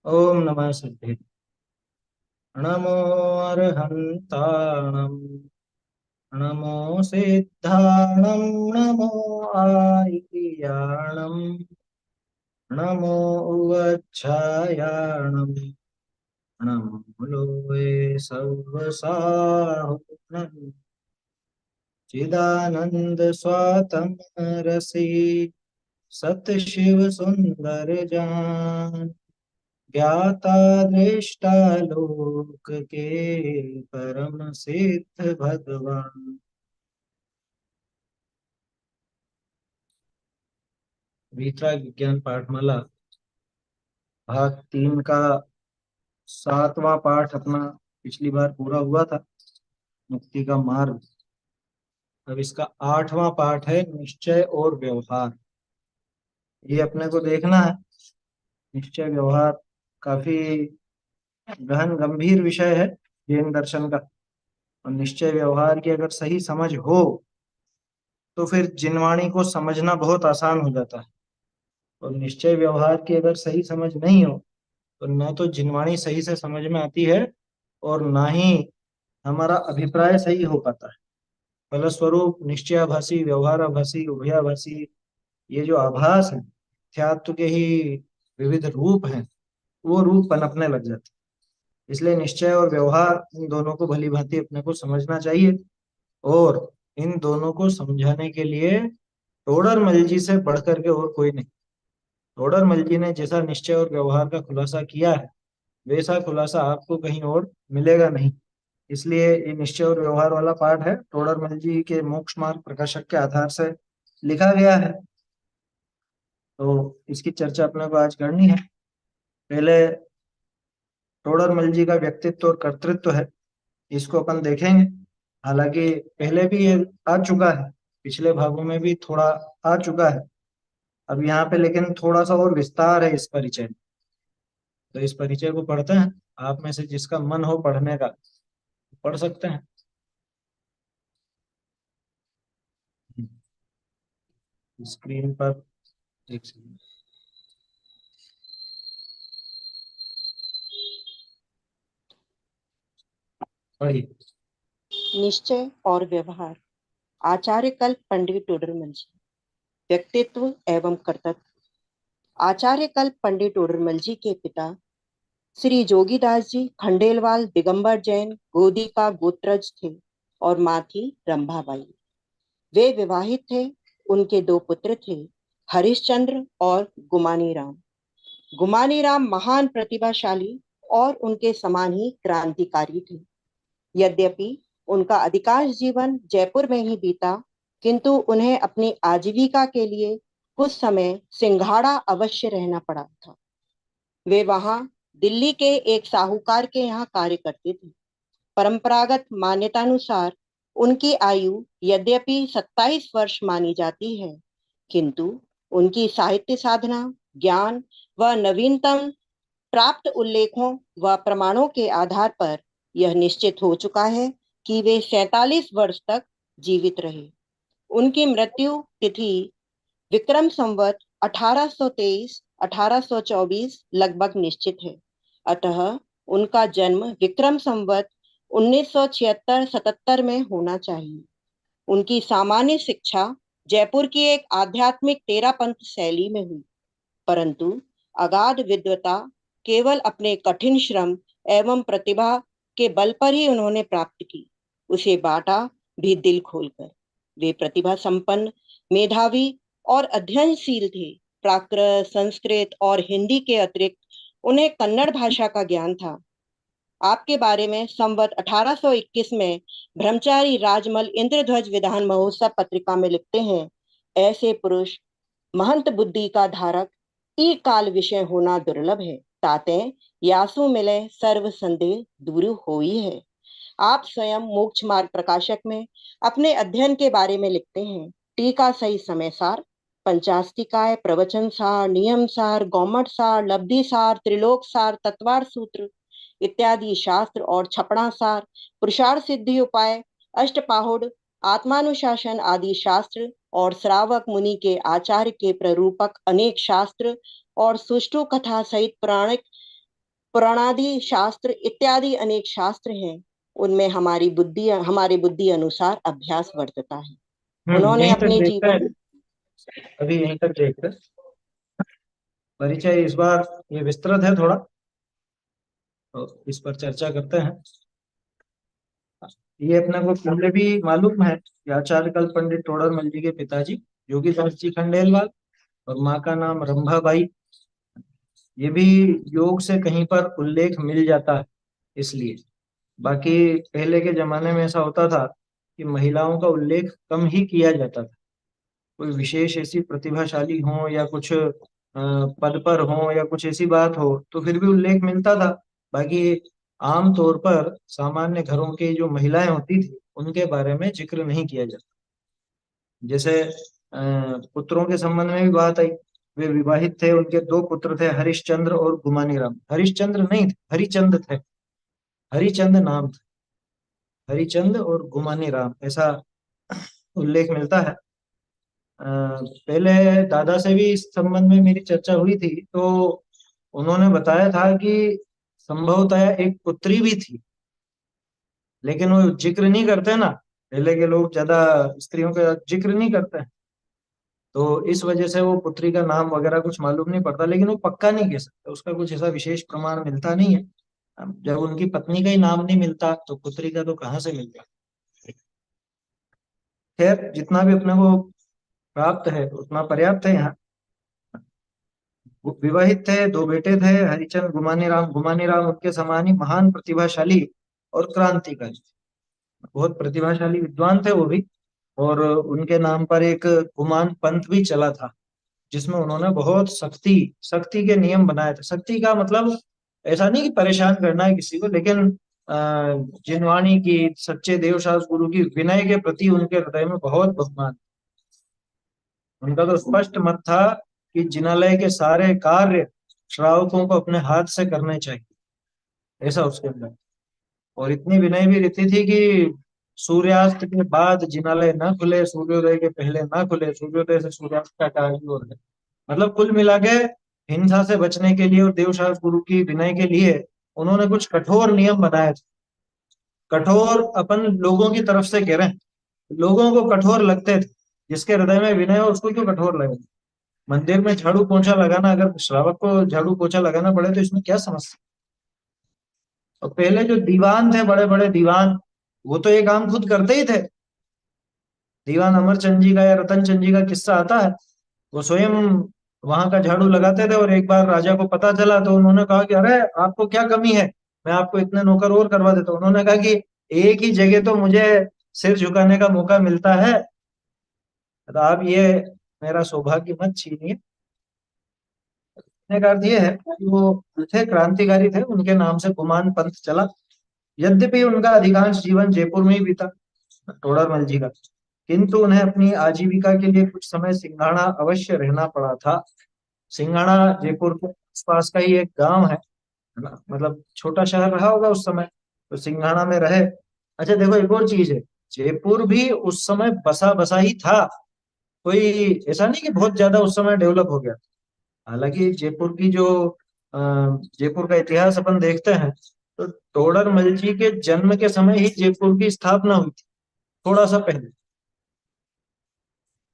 ओम नमः सिद्धे। नमो अर्हन्ताणम्, नमो सिद्धाणम्, नमो आयियाणम्, नमो उवच्छायाणम्, नमो लोये सर्वसाहुणम्, चिदानंद स्वातम रसी सत शिव सुंदर जान, ज्ञाता दृष्टा लोक के परम सिद्ध भगवान। वीतराग विज्ञान पाठमाला भाग 3 का 7वां पाठ अपना पिछली बार पूरा हुआ था, मुक्ति का मार्ग। अब इसका 8वां पाठ है, निश्चय और व्यवहार। ये अपने को देखना है। निश्चय व्यवहार काफी गहन गंभीर विषय है जैन दर्शन का। और निश्चय व्यवहार की अगर सही समझ हो तो फिर जिनवाणी को समझना बहुत आसान हो जाता है। और निश्चय व्यवहार की अगर सही समझ नहीं हो तो ना तो जिनवाणी सही से समझ में आती है और ना ही हमारा अभिप्राय सही हो पाता है। फलस्वरूप निश्चयाभासी, व्यवहाराभासी, उभयाभासी, ये जो आभास है, अध्यात्म के ही विविध रूप हैं, वो रूप पनपने लग जाते हैं। इसलिए निश्चय और व्यवहार, इन दोनों को भली भांति अपने को समझना चाहिए। और इन दोनों को समझाने के लिए टोडर मल जी से बढ़ करके और कोई नहीं। टोडर मल जी ने जैसा निश्चय और व्यवहार का खुलासा किया है, वैसा खुलासा आपको कहीं और मिलेगा नहीं। इसलिए ये निश्चय और व्यवहार वाला पाठ है, टोडरमल जी के मोक्ष मार्ग प्रकाशक के आधार से लिखा गया है। तो इसकी चर्चा अपने को आज करनी है। पहले टोडरमल जी का व्यक्तित्व और कर्तृत्व है, इसको अपन देखेंगे। हालांकि पहले भी ये आ चुका है, पिछले भागों में भी थोड़ा आ चुका है। अब यहाँ पे लेकिन थोड़ा सा और विस्तार है इस परिचय में। तो इस परिचय को पढ़ते हैं। आप में से जिसका मन हो पढ़ने का पढ़ सकते हैं। स्क्रीन पर एक सेकंड पढ़िए। निश्चय और व्यवहार। आचार्य कल्प पंडित टोडरमल जी। व्यक्तित्व एवं कर्तव्य। आचार्य कल्प पंडित टोडरमल जी के पिता श्री जोगीदास जी खंडेलवाल दिगंबर जैन गोदी का गोत्रज थे और माँ थी रंभाबाई। वे विवाहित थे। उनके दो पुत्र थे, हरिश्चंद्र और गुमानी राम। गुमानी राम महान प्रतिभाशाली और उनके समान ही क्रांतिकारी थे। यद्यपि उनका अधिकांश जीवन जयपुर में ही बीता, किंतु उन्हें अपनी आजीविका के लिए कुछ समय सिंघाड़ा अवश्य रहना पड़ा था। वे वहां दिल्ली के एक साहूकार के यहाँ कार्य करते थे। परंपरागत मान्यतानुसार उनकी आयु यद्यपि 27 वर्ष मानी जाती है, किंतु उनकी साहित्य साधना, ज्ञान व नवीनतम प्राप्त उल्लेखों व प्रमाणों के आधार पर यह निश्चित हो चुका है कि वे 47 वर्ष तक जीवित रहे। उनकी मृत्यु तिथि विक्रम संवत 1823 1824 लगभग निश्चित है। अतः उनका जन्म विक्रम संवत 1976-77 में होना चाहिए। उनकी सामान्य शिक्षा जयपुर की एक आध्यात्मिक तेरापंथ शैली में हुई, परंतु अगाध विद्वता केवल अपने कठिन श्रम एवं प्रतिभा के बल पर ही उन्होंने प्राप्त की। उसे बांटा भी दिल खोलकर। वे प्रतिभा संपन्न, मेधावी और अध्ययनशील थे। प्राकृत, संस्कृत और हिंदी के अतिरिक्त उन्हें कन्नड़ भाषा का ज्ञान था। आपके बारे में संवत 1821 में ब्रह्मचारी राजमल इंद्रध्वज विधान महोत्सव पत्रिका में लिखते हैं, ऐसे पुरुष महंत बुद्धि का धारक ई काल विषय होना दुर्लभ है। ताते यासु मिले सर्व संदेह दूर होई है। आप स्वयं मोक्ष मार्ग प्रकाशक में अपने अध्ययन के बारे में लिखते हैं, टीका सही समय सार, पंचास्तिकाय, प्रवचन सार, नियम सार, गौमट सार, लब्धि सार, त्रिलोक सार, तत्वार सूत्र इत्यादि शास्त्र और छपड़ा सार, पुरुषार्थ सिद्धि उपाय, अष्टपाहुड़, आत्मानुशासन आदि शास्त्र और श्रावक मुनि के आचार्य के प्ररूपक अनेक शास्त्र और सुष्टु कथा सहित पुराणिक पुराणादि शास्त्र इत्यादि अनेक शास्त्र हैं, उनमें हमारे बुद्धि अनुसार अभ्यास वर्तता है। उन्होंने यहीं तक अपने देखते जीवन हैं, अभी यहीं तक देखते हैं। परिचय इस बार ये विस्तृत है थोड़ा, तो इस पर चर्चा करते हैं। ये अपने को पहले भी मालूम है कि आचार्य कल पंडित तोड़रमल जी के पिताजी योगीदास जी खंडेलवाल और माँ का नाम रंभाबाई, ये भी योग से कहीं पर उल्लेख मिल जाता है इसलिए। बाकी पहले के जमाने में ऐसा होता था कि महिलाओं का उल्लेख कम ही किया जाता था। कोई विशेष ऐसी प्रतिभाशाली हो या कुछ पद पर हो या कुछ ऐसी बात हो तो फिर भी उल्लेख मिलता था। बाकी आम तौर पर सामान्य घरों की जो महिलाएं होती थी उनके बारे में जिक्र नहीं किया जाता। जैसे पुत्रों के संबंध में भी बात आई, वे विवाहित थे, उनके दो पुत्र थे, हरिश्चंद्र और गुमानीराम। हरिश्चंद्र नहीं थे, हरिचंद थे, हरिचंद नाम था, हरिचंद और गुमानीराम ऐसा उल्लेख मिलता है। पहले दादा से भी इस संबंध में मेरी चर्चा हुई थी, तो उन्होंने बताया था कि संभवतः एक पुत्री भी थी, लेकिन वो जिक्र नहीं करते ना, पहले के लोग ज्यादा स्त्रियों का जिक्र नहीं करते हैं, तो इस वजह से वो पुत्री का नाम वगैरह कुछ मालूम नहीं पड़ता। लेकिन वो पक्का नहीं कह सकता, उसका कुछ ऐसा विशेष प्रमाण मिलता नहीं है। अब जब उनकी पत्नी का ही नाम नहीं मिलता तो पुत्री का तो कहाँ से मिलता। खैर, जितना भी अपने को प्राप्त है उतना पर्याप्त है यहाँ। वो विवाहित थे, दो बेटे थे, हरिचंद गुमानी राम। गुमानी राम उनके समान ही महान प्रतिभाशाली और क्रांतिकारी, बहुत प्रतिभाशाली विद्वान थे वो भी। और उनके नाम पर एक गुमान पंथ भी चला था, जिसमें उन्होंने बहुत सख्ती सख्ती के नियम बनाए थे। सख्ती का मतलब ऐसा नहीं कि परेशान करना है किसी को, लेकिन अ, जिनवाणी की, सच्चे देवशास गुरु की विनय के प्रति उनके हृदय में बहुत बहुमान। उनका तो स्पष्ट मत था कि जिनालय के सारे कार्य श्रावकों को अपने हाथ से करने चाहिए, ऐसा उसके अंदर। और इतनी विनय भी रहती थी कि सूर्यास्त के बाद जिनालय ना खुले, सूर्योदय के पहले ना खुले, सूर्योदय से सूर्यास्त का काल भी हो रहा है। मतलब कुल मिला के हिंसा से बचने के लिए और देवशास गुरु की विनय के लिए उन्होंने कुछ कठोर नियम बनाए थे। कठोर अपन लोगों की तरफ से कह रहे हैं, लोगों को कठोर लगते थे। जिसके हृदय में विनय हो उसको क्यों कठोर लगे। मंदिर में झाड़ू पोछा लगाना, अगर श्रावक को झाड़ू पोछा लगाना पड़े तो इसमें क्या समस्या। और पहले जो दीवान थे, बड़े बड़े दीवान, वो तो ये काम खुद करते ही थे। दीवान अमरचंद जी का या रतन चंद जी का किस्सा आता है, वो स्वयं वहां का झाड़ू लगाते थे। और एक बार राजा को पता चला तो उन्होंने कहा कि अरे आपको क्या कमी है, मैं आपको इतने नौकर और करवा देता हूँ। उन्होंने कहा कि एक ही जगह तो मुझे सिर झुकाने का मौका मिलता है, तो आप ये मेरा सौभाग्य मत छीनिए। कहने का अर्थ ये है कि वो थे, क्रांतिकारी थे, उनके नाम से गुमान पंथ चला। यद्यपि उनका अधिकांश जीवन जयपुर में ही बीता, तोड़रमल जी का, किंतु उन्हें अपनी आजीविका के लिए कुछ समय सिंघाड़ा अवश्य रहना पड़ा था। सिंघाड़ा जयपुर के आसपास का ही एक गांव है ना, मतलब छोटा शहर रहा होगा उस समय, तो सिंघाड़ा में रहे। अच्छा देखो, एक और चीज है, जयपुर भी उस समय बसा बसा ही था, कोई ऐसा नहीं कि बहुत ज्यादा उस समय डेवलप हो गया। हालांकि जयपुर की जो जयपुर का इतिहास अपन देखते हैं, तो तोड़रमल जी के जन्म के समय ही जयपुर की स्थापना हुई थी, थोड़ा सा पहले।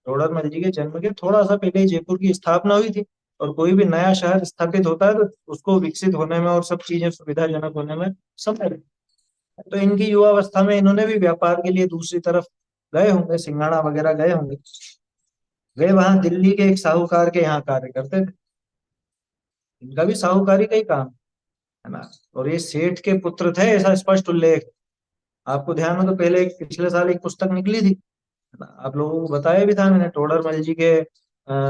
तोड़रमल जी के जन्म के थोड़ा सा पहले ही जयपुर की स्थापना हुई थी। और कोई भी नया शहर स्थापित होता है तो उसको विकसित होने में और सब चीजें सुविधाजनक होने में समय लगता है। तो इनकी युवावस्था में इन्होंने भी व्यापार के लिए दूसरी तरफ गए होंगे, सिंघाड़ा वगैरह गए होंगे। वे वहां दिल्ली के एक साहूकार के यहाँ कार्य करते थे, इनका भी साहूकारी का ही काम है ना। और ये सेठ के पुत्र थे, ऐसा स्पष्ट उल्लेख। आपको ध्यान में तो पहले पिछले साल एक पुस्तक निकली थी, है ना, आप लोगों को बताया भी था मैंने, टोडरमल जी के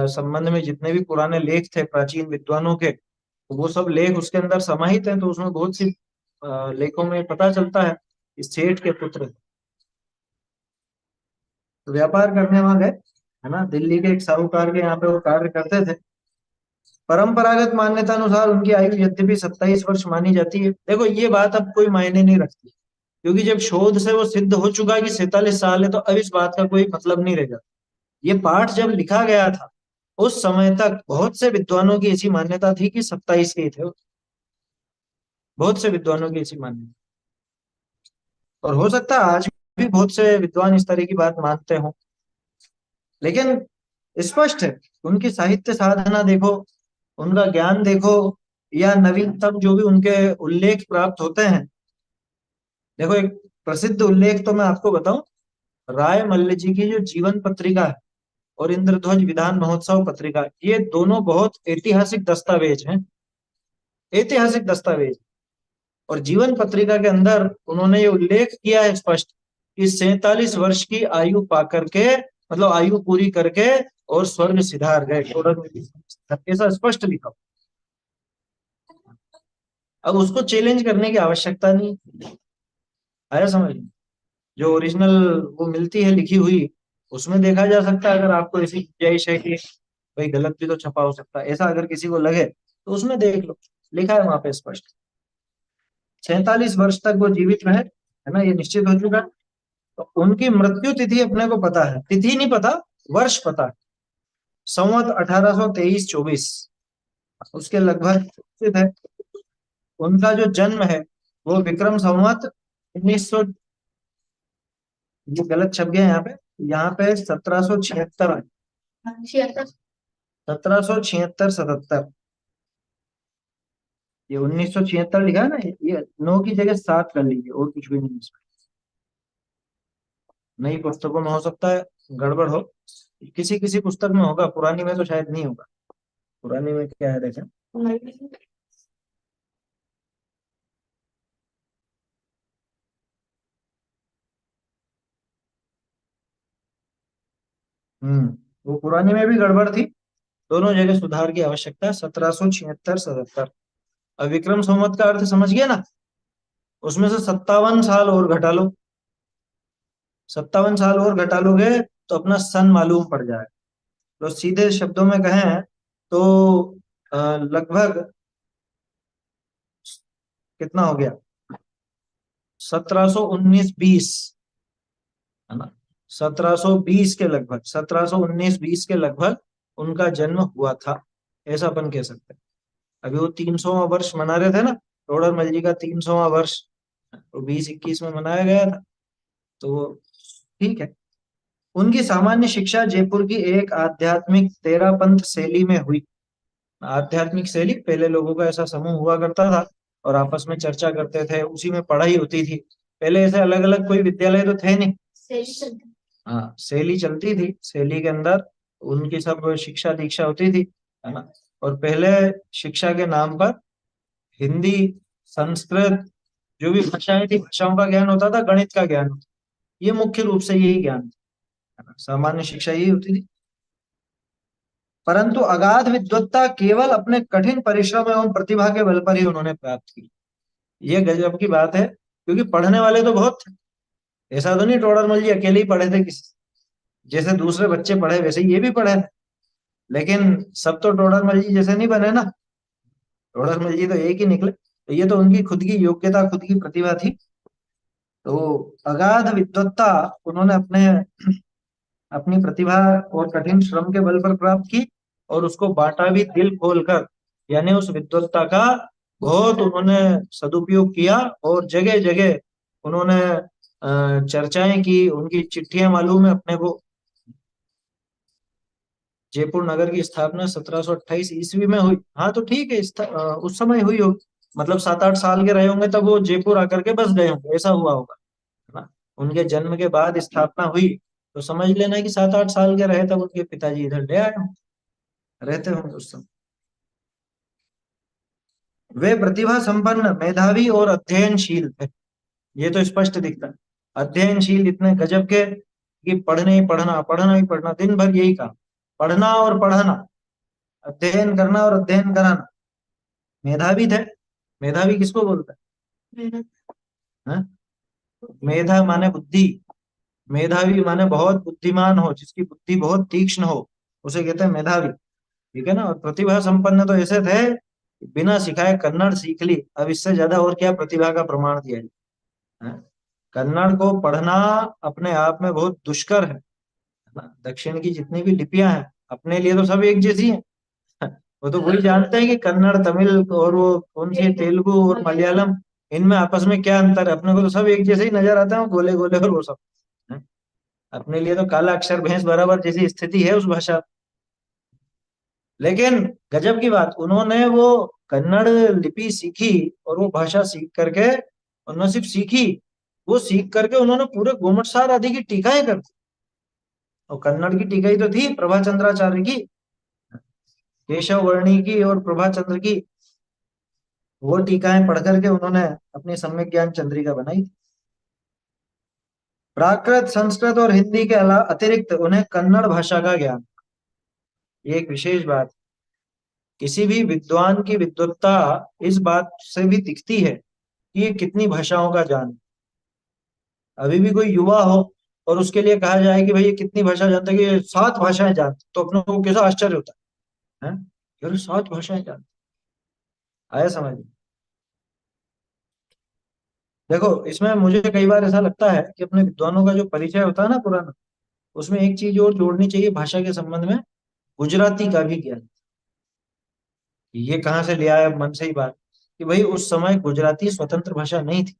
संबंध में जितने भी पुराने लेख थे प्राचीन विद्वानों के, तो वो सब लेख उसके अंदर समाहित हैं। तो उसमें बहुत सी लेखों में पता चलता है इस सेठ के पुत्र तो व्यापार करने वहां गए, है ना, दिल्ली के एक साहूकार के यहाँ पे वो कार्य करते थे। परंपरागत मान्यता अनुसार उनकी आयु यद्यपि 27 वर्ष मानी जाती है। देखो ये बात अब कोई मायने नहीं रखती, क्योंकि जब शोध से वो सिद्ध हो चुका है कि 47 साल है, तो अब इस बात का कोई मतलब नहीं रहेगा। ये पाठ जब लिखा गया था उस समय तक बहुत से विद्वानों की ऐसी मान्यता थी कि 27 के ही थे। बहुत से विद्वानों की ऐसी मान्यता, और हो सकता है आज भी बहुत से विद्वान इस तरह की बात मानते हो, लेकिन स्पष्ट है उनकी साहित्य साधना देखो, उनका ज्ञान देखो, या नवीनतम जो भी उनके उल्लेख प्राप्त होते हैं। देखो एक प्रसिद्ध उल्लेख तो मैं आपको बताऊं, राय मल्ल जी की जो जीवन पत्रिका है और इंद्रध्वज विधान महोत्सव पत्रिका, ये दोनों बहुत ऐतिहासिक दस्तावेज हैं, ऐतिहासिक दस्तावेज। और जीवन पत्रिका के अंदर उन्होंने ये उल्लेख किया है स्पष्ट कि 47 वर्ष की आयु पा करके, मतलब आयु पूरी करके और स्वर्ग सिधार गए, ऐसा स्पष्ट लिखा। अब उसको चैलेंज करने की आवश्यकता नहीं, आया समझ में? जो ओरिजिनल वो मिलती है लिखी हुई, उसमें देखा जा सकता है, अगर आपको ऐसी गुंजाइश है कि भाई गलत भी तो छपा हो सकता है, ऐसा अगर किसी को लगे तो उसमें देख लो, लिखा है वहां पे स्पष्ट। 47 वर्ष तक वो जीवित रहे, है ना, ये निश्चित हो चुका है। तो उनकी मृत्यु तिथि अपने को पता है, तिथि नहीं पता, वर्ष पता है, संवत 1823-24 उसके लगभग स्थित है। उनका जो जन्म है वो विक्रम संवत 1900, ये गलत छप गया यहाँ पे 1776, 1776-77, ये 1976 लिखा है ना, ये 9 की जगह 7 कर लीजिए, और कुछ भी नहीं इसमें। नई पुस्तकों में हो सकता है गड़बड़ हो, किसी किसी पुस्तक में होगा, पुरानी में तो शायद नहीं होगा। पुरानी में क्या है देखें, वो पुरानी में भी गड़बड़ थी, दोनों जगह सुधार की आवश्यकता है। 1776-77। अब विक्रम संवत का अर्थ समझ गया ना, उसमें से 57 साल और घटा लो, 57 साल और घटा लोगे तो अपना सन मालूम पड़ जाए। तो सीधे शब्दों में कहें तो लगभग कितना हो गया, 1719-20, है ना, 1720 के लगभग, 1719-20 के लगभग उनका जन्म हुआ था, ऐसा अपन कह सकते हैं। अभी वो 300वां वर्ष मना रहे थे ना, टोडरमल जी का 300वां वर्ष, तो 2021 में मनाया गया था, तो वो ठीक है। उनकी सामान्य शिक्षा जयपुर की एक आध्यात्मिक तेरापंथ शैली में हुई। आध्यात्मिक शैली, पहले लोगों का ऐसा समूह हुआ करता था और आपस में चर्चा करते थे, उसी में पढ़ाई होती थी। पहले ऐसे अलग अलग कोई विद्यालय तो थे नहीं, हाँ शैली चलती थी, शैली के अंदर उनकी सब शिक्षा दीक्षा होती थी, है ना। और पहले शिक्षा के नाम पर हिंदी, संस्कृत, जो भी भाषाएं थी, भाषाओं का ज्ञान होता था, गणित का ज्ञान होता था। ये मुख्य रूप से यही ज्ञान था, है ना? सामान्य शिक्षा यही होती थी। परंतु अगाध विद्वत्ता केवल अपने कठिन परिश्रम एवं प्रतिभा के बल पर ही उन्होंने प्राप्त की। ये गजब की बात है, क्योंकि पढ़ने वाले तो बहुत थे, ऐसा तो नहीं टोडरमल जी अकेले ही पढ़े थे, किसी जैसे दूसरे बच्चे पढ़े वैसे ही ये भी पढ़े थे। लेकिन सब तो टोडरमल जी जैसे नहीं बने ना, टोडरमल जी तो एक ही निकले, तो ये तो उनकी खुद की योग्यता, खुद की प्रतिभा थी। तो अगाध विद्वत्ता उन्होंने अपने अपनी प्रतिभा और कठिन श्रम के बल पर प्राप्त की, और उसको बांटा भी दिल खोलकर, यानी उस विद्वत्ता का बहुत उन्होंने सदुपयोग किया, और जगह जगह उन्होंने चर्चाएं की, उनकी चिट्ठियां मालूम है अपने को। जयपुर नगर की स्थापना 1728 ईस्वी में हुई, हाँ तो ठीक है, उस समय हुई होगी, मतलब 7-8 साल के रहे होंगे तब वो जयपुर आकर के बस गए होंगे, ऐसा हुआ होगा, है ना। उनके जन्म के बाद स्थापना हुई, तो समझ लेना कि 7-8 साल के रहे तब उनके पिताजी इधर ले आए होंगे, रहते होंगे उस समय। वे प्रतिभा संपन्न, मेधावी और अध्ययनशील थे, ये तो स्पष्ट दिखता है। अध्ययनशील इतने गजब के कि पढ़ने ही पढ़ना, पढ़ना ही पढ़ना, दिन भर यही काम, पढ़ना और पढ़ना, अध्ययन करना और अध्ययन कराना। मेधावी थे, मेधावी किसको बोलते हैं? मेधा माने बुद्धि, मेधावी माने बहुत बुद्धिमान हो, जिसकी बुद्धि बहुत तीक्ष्ण हो, उसे कहते हैं मेधावी, ठीक है ना। और प्रतिभा संपन्न तो ऐसे थे कि बिना सिखाए कन्नड़ सीख ली, अब इससे ज्यादा और क्या प्रतिभा का प्रमाण दिया जाए, हैं? कन्नड़ को पढ़ना अपने आप में बहुत दुष्कर है ना। दक्षिण की जितनी भी लिपियां हैं अपने लिए तो सब एक जैसी हैं, वो तो वही जानते हैं कि कन्नड़, तमिल और वो कौन सी है, तेलुगु और मलयालम, इनमें आपस में क्या अंतर है। अपने को तो सब एक जैसे ही नजर आते हैं, गोले गोले और वो सब है। अपने लिए तो काला अक्षर भैंस बराबर जैसी स्थिति है उस भाषा। लेकिन गजब की बात, उन्होंने वो कन्नड़ लिपि सीखी और वो भाषा सीख करके, और न सिर्फ सीखी, वो सीख करके उन्होंने पूरे गोमटसार आदि की टीकाएं कर दी। और कन्नड़ की टीका ही तो थी प्रभाचंद्राचार्य की, केशव वर्णी की और प्रभाचंद्र की। वो टीकाएं पढ़ करके उन्होंने अपनी सम्यक ज्ञान चंद्रिका बनाई थी। प्राकृत, संस्कृत और हिंदी के अलावा अतिरिक्त उन्हें कन्नड़ भाषा का ज्ञान, ये एक विशेष बात। किसी भी विद्वान की विद्वत्ता इस बात से भी दिखती है कि ये कितनी भाषाओं का जान। अभी भी कोई युवा हो और उसके लिए कहा जाए कि भाई ये कितनी भाषा जानता है, कि ये 7 भाषाएं जानता, तो अपनों को कैसा आश्चर्य होता है, यार 7 भाषाएं जानता, आया समझ में? देखो, इसमें मुझे कई बार ऐसा लगता है कि अपने विद्वानों का जो परिचय होता है ना पुराना, उसमें एक चीज और जोड़नी चाहिए भाषा के संबंध में, गुजराती का भी ज्ञान। ये कहाँ से ले आया, मन से ही बात, कि भाई उस समय गुजराती स्वतंत्र भाषा नहीं थी।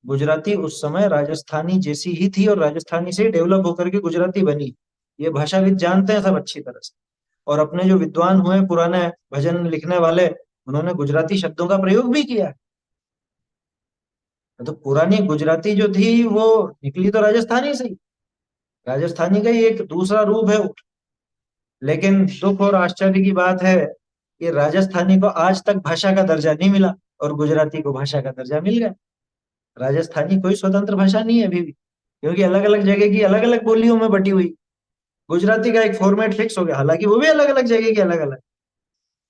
गुजराती उस समय राजस्थानी जैसी ही थी, और राजस्थानी से डेवलप होकर के गुजराती बनी। ये भाषाविद जानते हैं सब अच्छी तरह से। और अपने जो विद्वान हुए पुराने भजन लिखने वाले, उन्होंने गुजराती शब्दों का प्रयोग भी किया है। तो पुरानी गुजराती जो थी वो निकली तो राजस्थानी से ही। राजस्थानी का ही एक दूसरा रूप है। लेकिन दुख और आश्चर्य की बात है कि राजस्थानी को आज तक भाषा का दर्जा नहीं मिला, और गुजराती को भाषा का दर्जा मिल गया। राजस्थानी कोई स्वतंत्र भाषा नहीं है अभी भी, क्योंकि अलग अलग जगह की अलग अलग बोलियों में बटी हुई। गुजराती का एक फॉर्मेट फिक्स हो गया, हालांकि वो भी अलग अलग जगह की अलग अलग।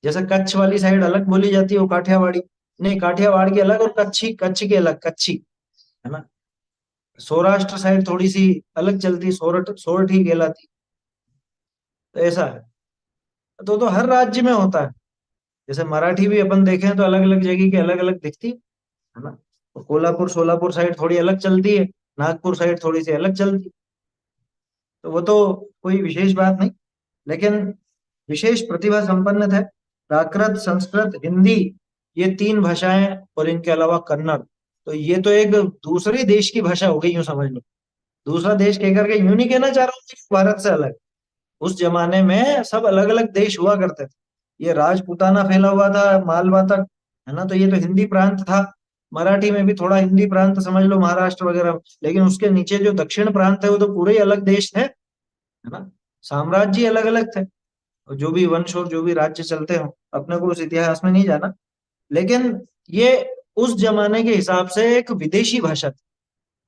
जैसे कच्छ वाली साइड अलग बोली जाती है, वो काठियावाड़ी। नहीं, काठियावाड़ की अलग, और कच्छी, कच्छ की अलग, कच्छी, है ना। सौराष्ट्र साइड थोड़ी सी अलग चलती, सोरठ, सोरठ ही कहलाती। तो ऐसा है। तो हर राज्य में होता है। जैसे मराठी भी अपन देखें तो अलग अलग जगह की अलग अलग दिखती है ना। तो कोल्हापुर, सोलापुर साइड थोड़ी अलग चलती है, नागपुर साइड थोड़ी सी अलग चलती है। तो वो तो कोई विशेष बात नहीं। लेकिन विशेष प्रतिभा संपन्न थे। प्राकृत, संस्कृत, हिंदी, ये 3 भाषाएं, और इनके अलावा कन्नड़। तो ये तो एक दूसरे देश की भाषा हो गई, यूं समझ लो। दूसरा देश कह करके यूं नहीं कहना चाह रहा हूँ कि भारत से अलग। उस जमाने में सब अलग अलग देश हुआ करते थे। ये राजपूताना फैला हुआ था मालवा तक, है ना। तो ये तो हिंदी प्रांत था। मराठी में भी थोड़ा हिंदी प्रांत समझ लो, महाराष्ट्र वगैरह। लेकिन उसके नीचे जो दक्षिण प्रांत है वो तो पूरे ही अलग देश थे, है ना। साम्राज्य अलग अलग थे, और जो भी वंश और जो भी राज्य चलते हो, अपने को उस इतिहास में नहीं जाना। लेकिन ये उस जमाने के हिसाब से एक विदेशी भाषा थी,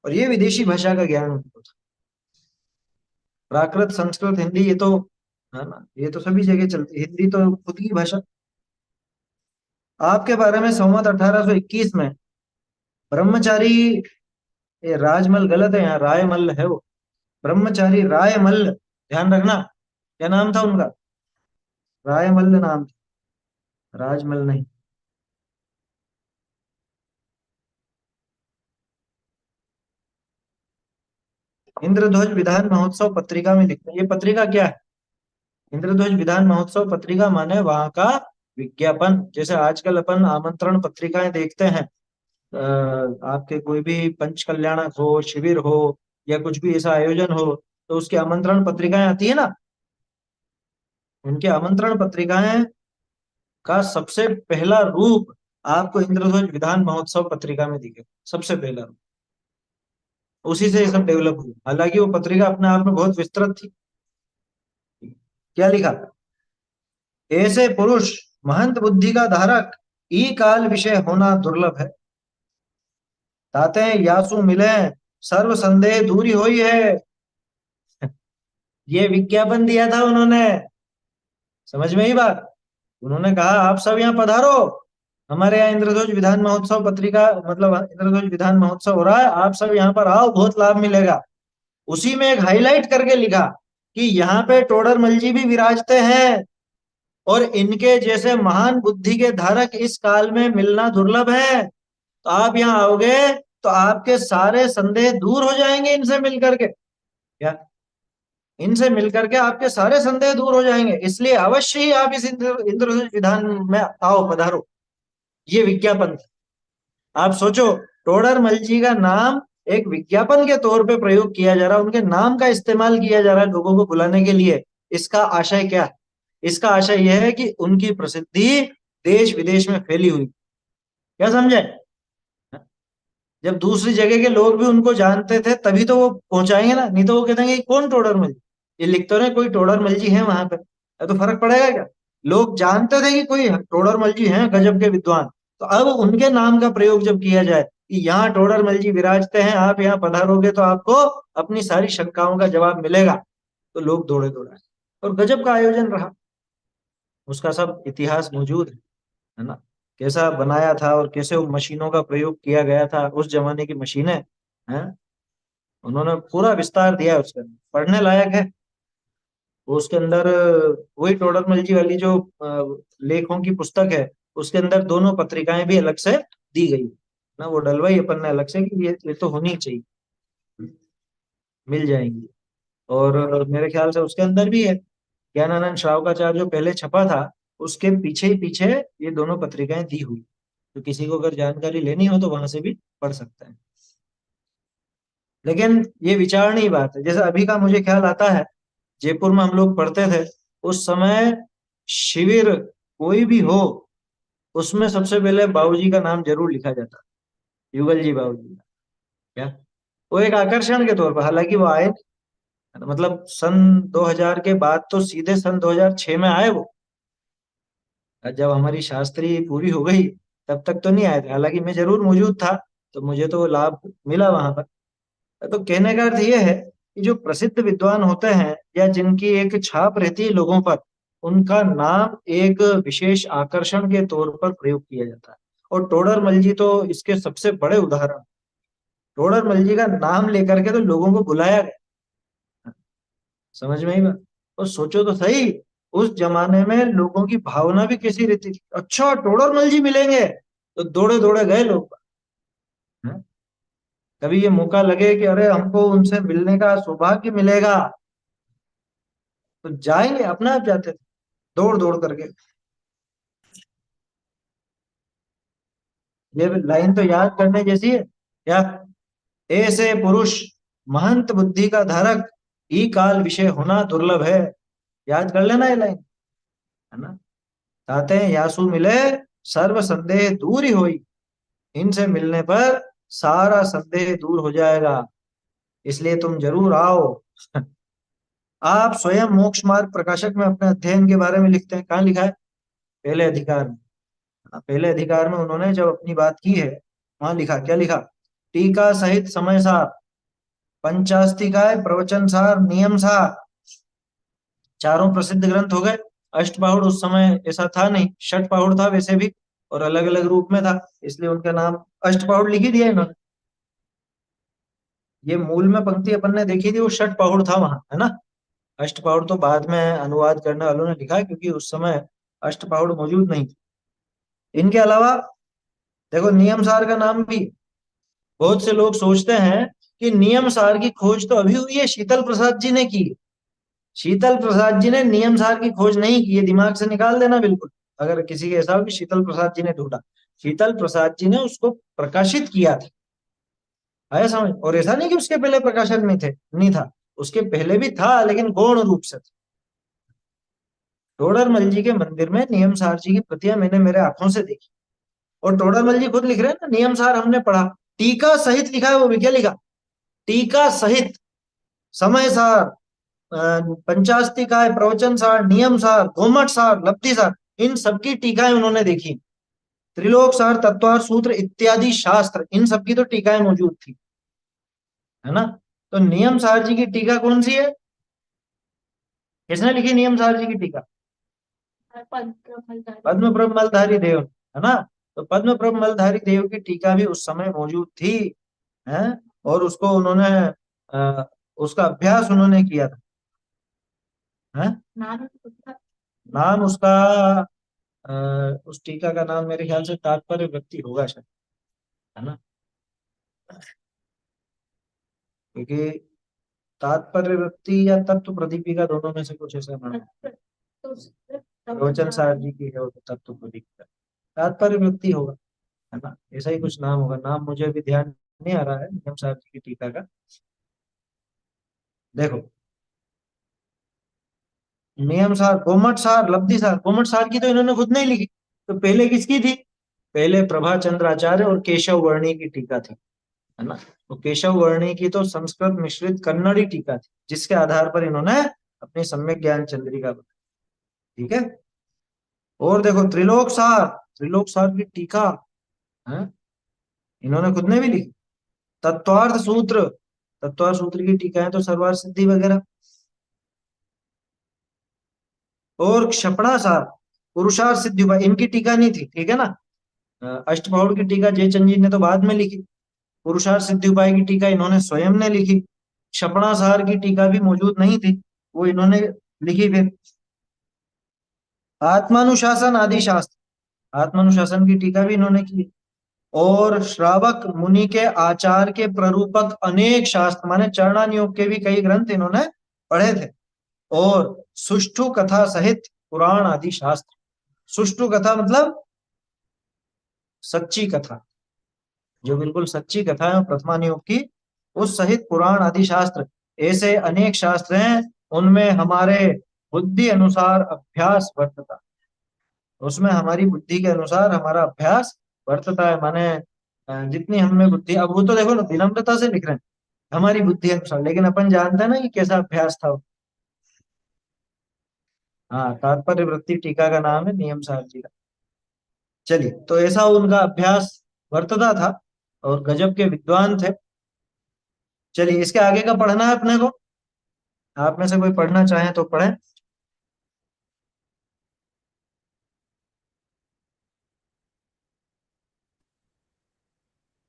और ये विदेशी भाषा का ज्ञान उनको था। प्राकृत, संस्कृत, हिंदी, ये तो, है ना, ये तो सभी जगह चलती। हिंदी तो खुद की भाषा। आपके बारे में संवत 1821 में ब्रह्मचारी, ये राजमल गलत है, यहाँ रायमल है वो। ब्रह्मचारी रायमल, ध्यान रखना। क्या नाम था उनका? रायमल नाम था, राजमल नहीं। इंद्रध्वज विधान महोत्सव पत्रिका में लिखते हैं, ये पत्रिका क्या है? इंद्रध्वज विधान महोत्सव पत्रिका माने वहां का विज्ञापन। जैसे आजकल अपन आमंत्रण पत्रिकाएं देखते हैं, आपके कोई भी पंच कल्याणक हो, शिविर हो, या कुछ भी ऐसा आयोजन हो, तो उसकी आमंत्रण पत्रिकाएं आती है ना। उनके आमंत्रण पत्रिकाएं का सबसे पहला रूप आपको इंद्रध्वज विधान महोत्सव पत्रिका में दिखे, सबसे पहला रूप। उसी से ये सब डेवलप हुआ। हालांकि वो पत्रिका अपने आप में बहुत विस्तृत थी। क्या लिखा? ऐसे पुरुष, महंत बुद्धि का धारक, ई काल विषय होना दुर्लभ है। ताते यासु मिले, सर्व संदेह दूरी हुई है। ये विज्ञापन दिया था उन्होंने, समझ में ही बात। उन्होंने कहा आप सब यहाँ पधारो, हमारे यहाँ इंद्रध्वज विधान महोत्सव पत्रिका, मतलब इंद्रध्वज विधान महोत्सव हो रहा है, आप सब यहाँ पर आओ, बहुत लाभ मिलेगा। उसी में एक हाईलाइट करके लिखा कि यहाँ पे टोडरमल जी भी विराजते हैं, और इनके जैसे महान बुद्धि के धारक इस काल में मिलना दुर्लभ है। तो आप यहाँ आओगे तो आपके सारे संदेह दूर हो जाएंगे इनसे मिल करके। क्या इनसे मिलकर के आपके सारे संदेह दूर हो जाएंगे, इसलिए अवश्य ही आप इस इंद्र विधान में आओ, पधारो। ये विज्ञापन था। आप सोचो, टोडरमल जी का नाम एक विज्ञापन के तौर पे प्रयोग किया जा रहा है, उनके नाम का इस्तेमाल किया जा रहा है लोगों को बुलाने के लिए। इसका आशय क्या है? इसका आशय यह है कि उनकी प्रसिद्धि देश विदेश में फैली हुई। क्या समझे? जब दूसरी जगह के लोग भी उनको जानते थे तभी तो वो पहुंचाएंगे ना, नहीं तो वो कहते हैं कि कौन टोडरमल जी, ये लिख तो रहे कोई टोडरमल जी है वहां पे, तो फर्क पड़ेगा क्या? लोग जानते थे कि कोई टोडरमल जी हैं गजब के विद्वान, तो अब उनके नाम का प्रयोग जब किया जाए कि यहाँ टोडरमल जी विराजते हैं, आप यहाँ पधारोगे तो आपको अपनी सारी शंकाओं का जवाब मिलेगा, तो लोग दौड़े दौड़े आए। और गजब का आयोजन रहा, उसका सब इतिहास मौजूद है ना, कैसा बनाया था और कैसे उन मशीनों का प्रयोग किया गया था, उस जमाने की मशीनें हैं। उन्होंने पूरा विस्तार दिया है उसके अंदर, पढ़ने लायक है। वो उसके अंदर वही टोडरमल जी वाली जो लेखों की पुस्तक है, उसके अंदर दोनों पत्रिकाएं भी अलग से दी गई ना, वो डलवाई अपन ने अलग से कि ये तो होनी चाहिए, मिल जाएंगी। और मेरे ख्याल से उसके अंदर भी है, ज्ञानानंद श्रावकाचार्य जो पहले छपा था, उसके पीछे ही पीछे ये दोनों पत्रिकाएं दी हुई, तो किसी को अगर जानकारी लेनी हो तो वहां से भी पढ़ सकता है। लेकिन ये विचारणीय बात है, जैसे अभी का मुझे ख्याल आता है, जयपुर में हम लोग पढ़ते थे उस समय, शिविर कोई भी हो उसमें सबसे पहले बाबूजी का नाम जरूर लिखा जाता, युगल जी बाबूजी का। क्या वो एक आकर्षण के तौर पर, हालांकि वो आए, मतलब सन 2000 के बाद तो सीधे सन 2006 में आए वो, जब हमारी शास्त्री पूरी हो गई तब तक तो नहीं आए थे, हालांकि मैं जरूर मौजूद था, तो मुझे तो वो लाभ मिला वहां पर। तो कहने का अर्थ ये है कि जो प्रसिद्ध विद्वान होते हैं या जिनकी एक छाप रहती है लोगों पर, उनका नाम एक विशेष आकर्षण के तौर पर प्रयोग किया जाता है। और टोडरमल जी तो इसके सबसे बड़े उदाहरण। टोडरमल जी का नाम लेकर के तो लोगों को बुलाया गया, समझ में ही बात। और सोचो तो सही, उस जमाने में लोगों की भावना भी कैसी रहती थी, अच्छा टोडरमल जी मिलेंगे तो दौड़े दौड़े गए लोग। हैं? कभी ये मौका लगे कि अरे हमको उनसे मिलने का सौभाग्य मिलेगा तो जाएंगे, अपने आप जाते थे दौड़ दौड़ करके। ये लाइन तो याद करने जैसी है क्या? ऐसे पुरुष महंत बुद्धि का धारक, ई काल विषय होना दुर्लभ है। याद कर लेना ये लाइन, है ना। कहते हैं यासु मिले सर्व संदेह दूर ही होई, इनसे मिलने पर सारा संदेह दूर हो जाएगा, इसलिए तुम जरूर आओ। आप स्वयं मोक्ष मार्ग प्रकाशक में अपने अध्ययन के बारे में लिखते हैं, कहाँ लिखा है? पहले अधिकार में। पहले अधिकार में उन्होंने जब अपनी बात की है, वहां लिखा, क्या लिखा? टीका सहित समय सार, पंचास्तिकाय प्रवचन सार, नियम सार, चारों प्रसिद्ध ग्रंथ हो गए। अष्टपाहुड़ उस समय ऐसा था नहीं, षटपाहुड़ था वैसे भी, और अलग अलग रूप में था, इसलिए उनका नाम अष्टपाहुड़ लिख ही दिया इन्होंने। ये मूल में पंक्ति अपन ने देखी थी, वो षटपाहुड़ था वहां, है ना। अष्टपाहुड़ तो बाद में अनुवाद करने वालों ने लिखा है, क्योंकि उस समय अष्टपाहुड़ मौजूद नहीं थे। इनके अलावा देखो नियम सार का नाम भी, बहुत से लोग सोचते हैं कि नियम सार की खोज तो अभी हुई है, शीतल प्रसाद जी ने की। शीतल प्रसाद जी ने नियम सार की खोज नहीं की, ये दिमाग से निकाल देना बिल्कुल। अगर किसी के ऐसा हो कि शीतल प्रसाद जी ने ढूंढा, शीतल प्रसाद जी ने उसको प्रकाशित किया था, आया समझ। और ऐसा नहीं कि उसके पहले प्रकाशन में थे, नहीं था, उसके पहले भी था, लेकिन गौण रूप से था। टोडरमल जी के मंदिर में नियम सार जी की प्रतियां मैंने मेरे आंखों से देखी। और टोडरमल जी खुद लिख रहे हैं ना, नियम सार हमने पढ़ा, टीका सहित लिखा है, वो भी क्या लिखा? टीका सहित, समय सार, पंचास्ति काय, प्रवचन सार, नियम सार, घुमट सार, लब्धि सार, इन सबकी टीकाएं उन्होंने देखी। त्रिलोक सार, तत्वार सूत्र इत्यादि शास्त्र, इन सबकी तो टीकाएं मौजूद थी, है ना। तो नियम सार जी की टीका कौन सी है? किसने लिखी नियम सार जी की टीका? पद्म प्रभ मलधारी देव, है ना। तो पद्म प्रभ मलधारी देव की टीका भी उस समय मौजूद थी, है। और उसको उन्होंने उसका अभ्यास उन्होंने किया था, है। नाम उसका उस टीका का नाम मेरे ख्याल से तात्पर्य व्यक्ति होगा शायद, है ना। क्योंकि तात्पर्य वृत्ति या तत्व प्रदीपिका, दोनों में से कुछ ऐसा नाम रोचन सार जी की है वो, तो तत्व प्रदीपिका। तात्पर्य वृत्ति होगा, है ना, ऐसा ही कुछ नाम होगा। नाम मुझे अभी ध्यान नहीं आ रहा है निगम साहब जी की टीका का। देखो, नियम सार, गोमट सार, लब्धि सार। गोमट सार की तो इन्होंने खुद नहीं लिखी, तो पहले किसकी थी? पहले प्रभा चंद्र आचार्य और केशव वर्णी की टीका थी, है ना। तो केशव वर्णी की तो संस्कृत मिश्रित कन्नड़ी टीका थी, जिसके आधार पर इन्होंने अपनी सम्यक ज्ञान चंद्रिका बनाई। ठीक है। और देखो त्रिलोक सार, त्रिलोक सार की टीका है, इन्होंने खुद ने भी लिखी। तत्वार्थ सूत्र, तत्वार्थ सूत्र की टीका है तो सर्वार्थ सिद्धि वगैरह। और क्षपणा सार, पुरुषार्थ सिद्धि, इनकी टीका नहीं थी, ठीक है ना। अष्टप्रौढ़ की टीका जयचंद जी ने तो बाद में लिखी। पुरुषार्थ सिद्धि उपाय की टीका इन्होंने स्वयं ने लिखी। क्षपणासार की टीका भी मौजूद नहीं थी, वो इन्होंने लिखी फिर। आत्मानुशासन आदि शास्त्र, आत्मानुशासन की टीका भी इन्होंने की। और श्रावक मुनि के आचार के प्ररूपक अनेक शास्त्र, माने चरणान योग के भी कई ग्रंथ इन्होंने पढ़े थे। और सुष्ठु कथा सहित पुराण आदि शास्त्र। सुष्ठु कथा मतलब सच्ची कथा, जो बिल्कुल सच्ची कथा है प्रथमा योग की, उस सहित पुराण आदि शास्त्र, ऐसे अनेक शास्त्र हैं, उनमें हमारे बुद्धि अनुसार अभ्यास वर्तता, उसमें हमारी बुद्धि के अनुसार हमारा अभ्यास वर्तता है। माने जितनी हमें बुद्धि, अब वो तो देखो ना विनम्रता से लिख रहे हैं हमारी बुद्धि अनुसार, लेकिन अपन जानते हैं ना कि कैसा अभ्यास था वो। हाँ, तात्पर्य वृत्ति टीका का नाम है नियम सार जी का। चलिए, तो ऐसा उनका अभ्यास वर्तता था और गजब के विद्वान थे। चलिए, इसके आगे का पढ़ना है अपने को। आप में से कोई पढ़ना चाहे तो पढ़े।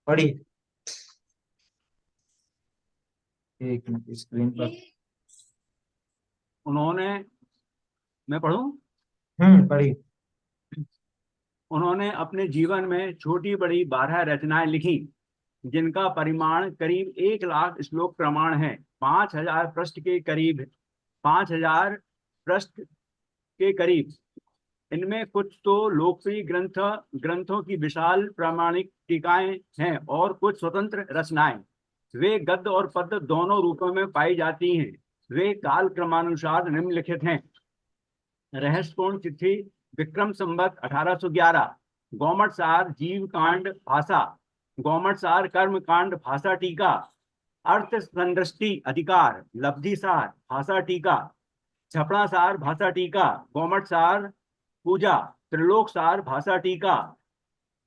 पढ़िए, एक मिनट स्क्रीन पर। उन्होंने, मैं पढ़ूं? पढ़िए। उन्होंने अपने जीवन में छोटी बड़ी 12 रचनाएं लिखी, जिनका परिमाण करीब 1 लाख श्लोक प्रमाण है। 5,000 पृष्ठ के करीब, 5,000 पृष्ठ के करीब। इनमें कुछ तो लोकप्रिय ग्रंथों की विशाल प्रामाणिक टीकाएं हैं और कुछ स्वतंत्र रचनाएं। वे गद्य और पद्य दोनों रूपों में पाई जाती हैं। वे काल क्रमानुसार निम्नलिखित हैं। रहस्यपूर्ण चिट्ठी, विक्रम संवत 1811। गौमट सार जीव कांड भाषा, गौमट सार कर्म कांड भाषा टीका। अर्थ संदृष्टि अधिकार, लब्धि सार भाषा टीका। छपड़ा सार भाषा टीका, गौमट सार पूजा, त्रिलोक सार भाषा टीका।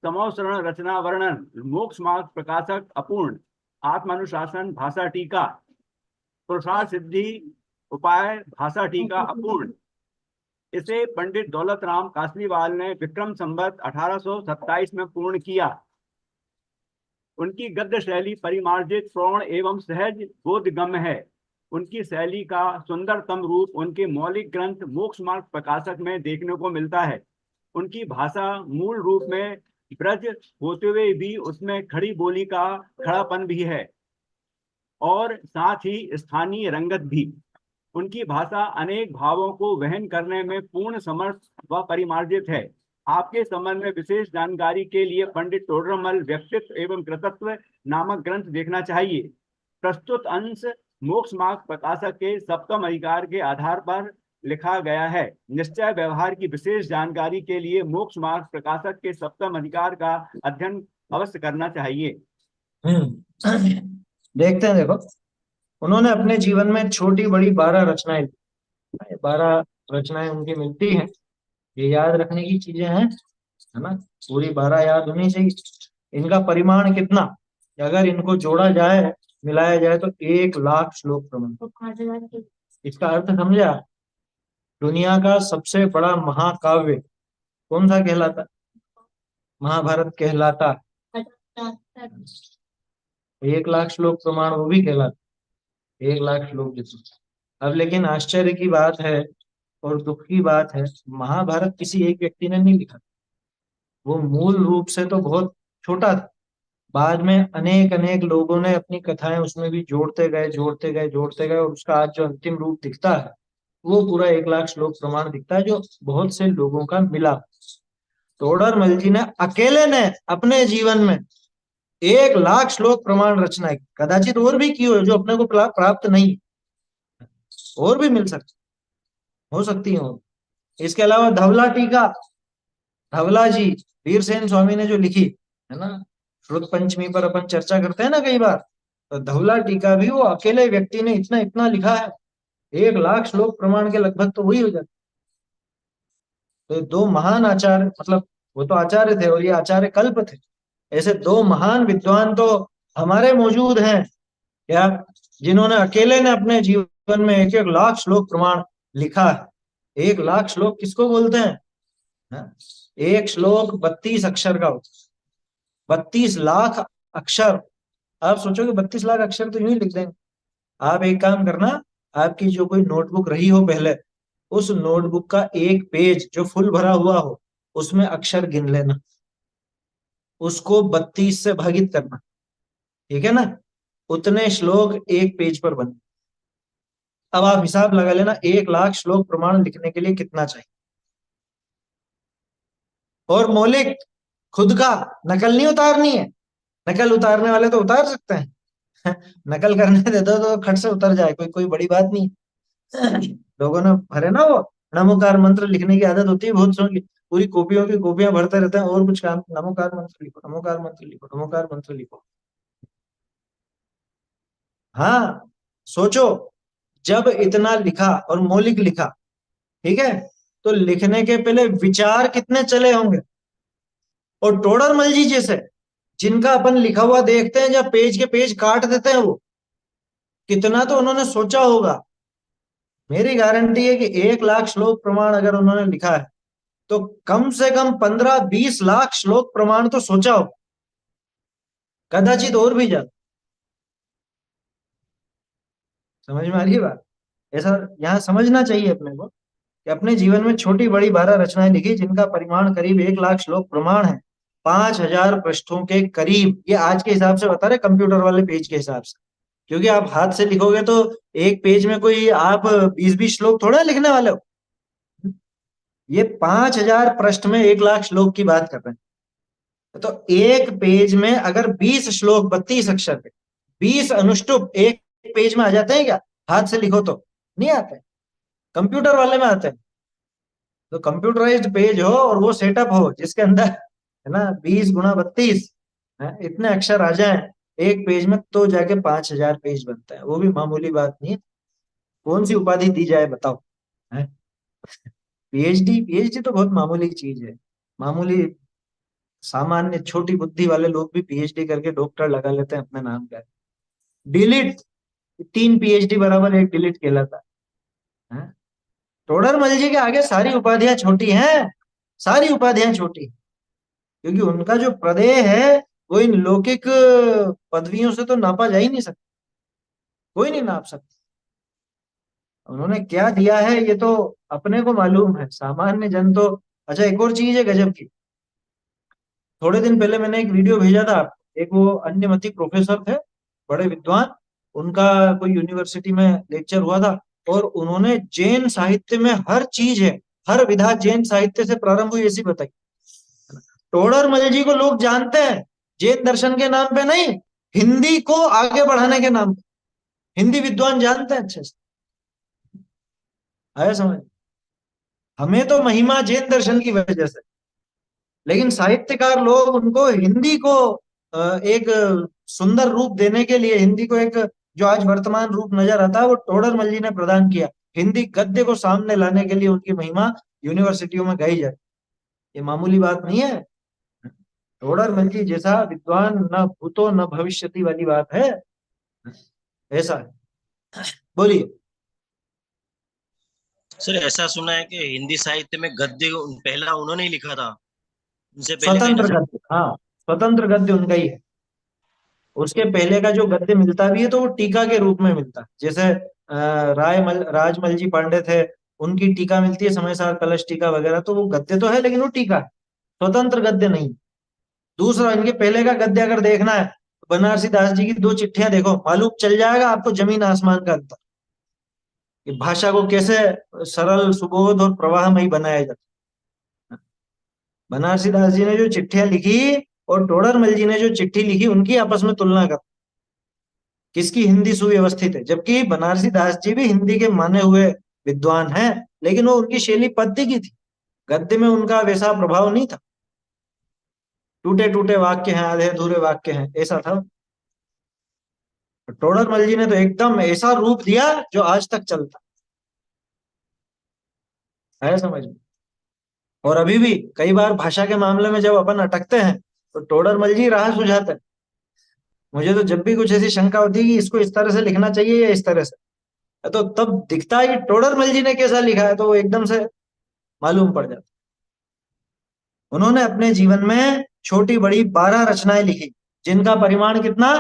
समोसरण रचना वर्णन, मोक्ष मार्ग प्रकाशक अपूर्ण, आत्मानुशासन भाषा टीका। पुरुषार्थ सिद्धि उपाय भाषा टीका अपूर्ण। इसे पंडित दौलत राम कासलीवाल ने विक्रम संवत 1827 में पूर्ण किया। उनकी गद्य शैली परिमार्जित, प्रौढ़ एवं सहज बोधगम्य है। उनकी शैली का सुंदरतम रूप उनके मौलिक ग्रंथ मोक्ष मार्ग प्रकाशक में देखने को मिलता है। उनकी भाषा मूल रूप में ब्रज होते हुए भी उसमें खड़ी बोली का खड़ापन भी है और साथ ही स्थानीय रंगत भी। उनकी भाषा अनेक भावों को वहन करने में पूर्ण समर्थ व परिमार्जित है। आपके संबंध में विशेष जानकारी के लिए पंडित टोडरमल व्यक्तित्व एवं कृतत्व नामक ग्रंथ देखना चाहिए। प्रस्तुत अंश मोक्ष मार्ग प्रकाशक के सप्तम अधिकार के आधार पर लिखा गया है। निश्चय व्यवहार की विशेष जानकारी के लिए मोक्ष मार्ग प्रकाशक के सप्तम अधिकार का अध्ययन अवश्य करना चाहिए। देखते हैं, देखो उन्होंने अपने जीवन में छोटी बड़ी 12 रचनाएं, 12 रचनाएं उनकी मिलती हैं। ये याद रखने की चीजें हैं, है ना, पूरी 12 याद होनी चाहिए। इनका परिमाण कितना, अगर इनको जोड़ा जाए, मिलाया जाए तो 1 लाख श्लोक प्रमाण। इसका अर्थ समझा? दुनिया का सबसे बड़ा महाकाव्य कौन सा कहलाता? महाभारत कहलाता। 1 लाख श्लोक प्रमाण वो भी कहलाता, 1 लाख श्लोक जितना। अब लेकिन आश्चर्य की बात है और दुख की बात है, महाभारत किसी एक व्यक्ति ने नहीं लिखा। वो मूल रूप से तो बहुत छोटा था, बाद में अनेक अनेक लोगों ने अपनी कथाएं उसमें भी जोड़ते गए जोड़ते गए जोड़ते गए, और उसका आज जो अंतिम रूप दिखता है वो पूरा 1 लाख श्लोक प्रमाण दिखता है, जो बहुत से लोगों का मिला। तोडरमल जी ने अकेले ने अपने जीवन में 1 लाख श्लोक प्रमाण रचना है। कदाचित और भी की हो जो अपने को प्राप्त नहीं, और भी मिल सकती, हो सकती हो। इसके अलावा धवला टीका, धवला जी वीरसेन स्वामी ने जो लिखी है ना, श्रुत पंचमी पर अपन चर्चा करते हैं ना कई बार, तो धवला टीका भी वो अकेले व्यक्ति ने इतना इतना लिखा है। 1 लाख श्लोक प्रमाण के लगभग तो वही हो जाते। तो दो महान आचार्य, मतलब वो तो आचार्य थे और ये आचार्य कल्प थे, ऐसे दो महान विद्वान तो हमारे मौजूद हैं क्या, जिन्होंने अकेले ने अपने जीवन में 1 1 लाख श्लोक प्रमाण लिखा है। 1 लाख श्लोक किसको बोलते हैं? हाँ? एक श्लोक 32 अक्षर का होता है, 32 लाख अक्षर। आप सोचोगे 32 लाख अक्षर तो यूं ही लिख देंगे। आप एक काम करना, आपकी जो कोई नोटबुक रही हो पहले, उस नोटबुक का एक पेज जो फुल भरा हुआ हो उसमें अक्षर गिन लेना, उसको 32 से भागित करना, ठीक है ना, उतने श्लोक एक पेज पर बने। अब आप हिसाब लगा लेना 1 लाख श्लोक प्रमाण लिखने के लिए कितना चाहिए। और मौलिक खुद का, नकल नहीं उतारनी है। नकल उतारने वाले तो उतार सकते हैं नकल करने दे दो तो खट से उतर जाए, कोई कोई बड़ी बात नहीं लोगों ने भरे ना वो नमोकार मंत्र लिखने की आदत होती है बहुत सौ की, पूरी कॉपियों की कॉपियां भरते रहते हैं और कुछ काम, नमोकार मंत्र लिखो, नमोकार मंत्र लिखो, नमोकार मंत्र लिखो। हाँ, सोचो, जब इतना लिखा और मौलिक लिखा, ठीक है, तो लिखने के पहले विचार कितने चले होंगे। और टोडरमल जी जैसे, जिनका अपन लिखा हुआ देखते हैं जब पेज के पेज काट देते हैं, वो कितना तो उन्होंने सोचा होगा। मेरी गारंटी है कि 1 लाख श्लोक प्रमाण अगर उन्होंने लिखा है तो कम से कम 15-20 लाख श्लोक प्रमाण तो सोचा हो, कदाचित और भी ज्यादा। समझ में आ रही है बात? ऐसा यहाँ समझना चाहिए अपने को कि अपने जीवन में छोटी बड़ी 12 रचनाएं लिखी जिनका परिमाण करीब 1 लाख श्लोक प्रमाण है, 5,000 पृष्ठों के करीब। ये आज के हिसाब से बता रहे, कंप्यूटर वाले पेज के हिसाब से, क्योंकि आप हाथ से लिखोगे तो एक पेज में कोई आप 20-20 श्लोक थोड़ा लिखने वाले हो। ये 5,000 पृष्ठ में 1 लाख श्लोक की बात कर रहे हैं। तो एक पेज में अगर 20 श्लोक 32 अक्षर पे 20 अनुष्टुप एक पेज में आ जाते हैं क्या? हाथ से लिखो तो नहीं आते, कंप्यूटर वाले में आते हैं। तो कंप्यूटराइज्ड पेज हो और वो सेटअप हो जिसके अंदर है ना 20 × 32 इतने अक्षर आ जाएं एक पेज में, तो जाके 5,000 पेज बनता है। वो भी मामूली बात नहीं है। कौन सी उपाधि दी जाए बताओ? है पीएचडी, पीएचडी तो बहुत मामूली चीज है। मामूली सामान्य छोटी बुद्धि वाले लोग भी पीएचडी करके डॉक्टर लगा लेते हैं अपने नाम का। डिलीट, 3 पीएचडी बराबर 1 डिलीट कहलाता है। टोडरमल जी के आगे सारी उपाधियां छोटी हैं, सारी उपाधियां छोटी, क्योंकि उनका जो प्रदेय है वो इन लौकिक पदवियों से तो नापा जा ही नहीं सकता, कोई नहीं नाप सकता। उन्होंने क्या दिया है ये तो अपने को मालूम है, सामान्य जन तो। अच्छा, एक और चीज है गजब की। थोड़े दिन पहले मैंने एक वीडियो भेजा था आपको, एक वो अन्यमति प्रोफेसर थे, बड़े विद्वान, उनका कोई यूनिवर्सिटी में लेक्चर हुआ था और उन्होंने जैन साहित्य में हर चीज है, हर विधा जैन साहित्य से प्रारंभ हुई ऐसी बताई। टोडरमल जी को लोग जानते हैं जैन दर्शन के नाम पे नहीं, हिंदी को आगे बढ़ाने के नाम पे। हिंदी विद्वान जानते हैं अच्छे से, आया समझ? हमें तो महिमा जैन दर्शन की वजह से, लेकिन साहित्यकार लोग उनको हिंदी को एक सुंदर रूप देने के लिए, हिंदी को एक जो आज वर्तमान रूप नजर आता है वो टोडरमल जी ने प्रदान किया। हिंदी गद्य को सामने लाने के लिए उनकी महिमा यूनिवर्सिटियों में गाई जाती, ये मामूली बात नहीं है। टोडरमल जी जैसा विद्वान न भूतो न भविष्यति वाली बात है, ऐसा है। बोलिए। सर ऐसा सुना है कि हिंदी साहित्य में गद्य पहला उन्होंने ही लिखा था, उनसे पहले स्वतंत्र गद्य, हाँ, स्वतंत्र गद्य उनका ही है। उसके पहले का जो गद्य मिलता भी है तो वो टीका के रूप में मिलता है। जैसे राजमल जी पांडे थे, उनकी टीका मिलती है समय सार कलश टीका वगैरह, तो वो गद्य तो है लेकिन वो टीका है, स्वतंत्र गद्य नहीं। दूसरा, इनके पहले का गद्य अगर देखना है तो बनारसी दास जी की 2 चिट्ठियां देखो, मालूम चल जाएगा आपको जमीन आसमान का अंतर, कि भाषा को कैसे सरल सुबोध और प्रवाहमयी बनाया जाता है। बनारसी दास जी ने जो चिट्ठियां लिखी और टोडरमल जी ने जो चिट्ठी लिखी, उनकी आपस में तुलना कर, किसकी हिंदी सुव्यवस्थित है। जबकि बनारसी दास जी भी हिंदी के माने हुए विद्वान हैं, लेकिन वो उनकी शैली पद्य की थी, गद्य में उनका वैसा प्रभाव नहीं था। टूटे टूटे वाक्य हैं, आधे अधूरे वाक्य हैं, ऐसा था। टोडरमल जी ने तो एकदम ऐसा रूप दिया जो आज तक चलता है, समझ में। और अभी भी कई बार भाषा के मामले में जब अपन अटकते हैं तो टोडरमल जी राह सुझाते हैं। मुझे तो जब भी कुछ ऐसी शंका होती है कि इसको इस तरह से लिखना चाहिए या इस तरह से, तो तब दिखता है कि टोडरमल जी ने कैसा लिखा है, तो वो एकदम से मालूम पड़ जाता। उन्होंने अपने जीवन में छोटी बड़ी 12 रचनाएं लिखी, जिनका परिमाण कितना,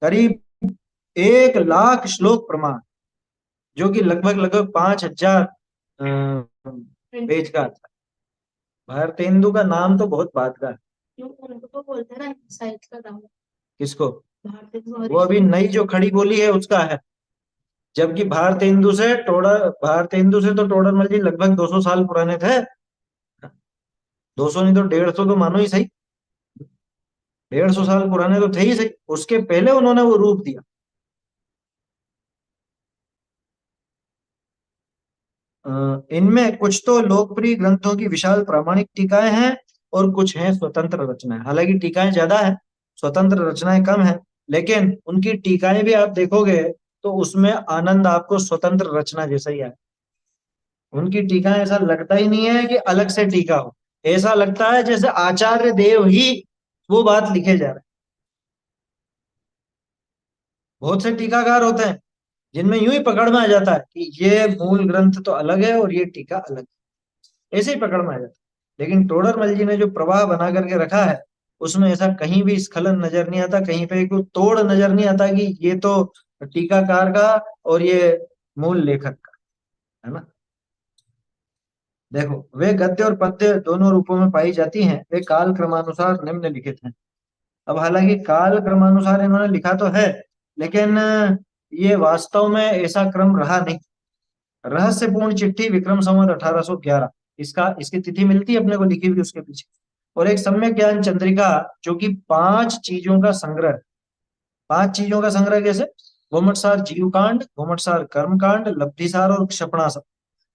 करीब 1 लाख श्लोक प्रमाण, जो कि लगभग लगभग 5,000 पेज का था। भारतेंदु का नाम तो बहुत बात का है। उनको तो बोलते हैं ना साहित्य का दाम। किसको? भारतेंदु वो अभी नई जो खड़ी बोली है उसका है, जबकि भारतेंदु से तो टोडरमल जी लगभग 200 साल पुराने थे। 200 नहीं तो 150 तो मानो ही सही, 150 साल पुराने तो थे ही सही। उसके पहले उन्होंने वो रूप दिया। इनमें कुछ तो लोकप्रिय ग्रंथों की विशाल प्रामाणिक टीकाएं हैं और कुछ हैं स्वतंत्र रचनाएं। हालांकि टीकाएं ज्यादा है, स्वतंत्र रचनाएं कम है, लेकिन उनकी टीकाएं भी आप देखोगे तो उसमें आनंद आपको स्वतंत्र रचना जैसा ही है। उनकी टीकाएं ऐसा लगता ही नहीं है कि अलग से टीका हो, ऐसा लगता है जैसे आचार्य देव ही वो बात लिखे जा रहे हैं। बहुत से टीकाकार होते हैं जिनमें यूं ही पकड़ में आ जाता है कि ये मूल ग्रंथ तो अलग है और ये टीका अलग है, ऐसे ही पकड़ में आ जाता है। लेकिन टोडरमल जी ने जो प्रवाह बना करके रखा है, उसमें ऐसा कहीं भी स्खलन नजर नहीं आता, कहीं पे कोई तोड़ नजर नहीं आता कि ये तो टीकाकार का और ये मूल लेखक का है ना। देखो, वे गद्य और पद्य दोनों रूपों में पाई जाती हैं। वे काल क्रमानुसार निम्नलिखित हैं। अब हालांकि काल क्रमानुसार इन्होंने लिखा तो है, लेकिन ये वास्तव में ऐसा क्रम रहा नहीं। रहस्यपूर्ण चिट्ठी विक्रम संवत 1811, इसकी तिथि मिलती है अपने को लिखी हुई उसके पीछे। और एक सम्यक ज्ञान चंद्रिका, जो कि 5 चीजों का संग्रह। 5 चीजों का संग्रह कैसे? घुमटसार जीवकांड, घुमटसार कर्मकांड, लब्धिसार और क्षपणासार,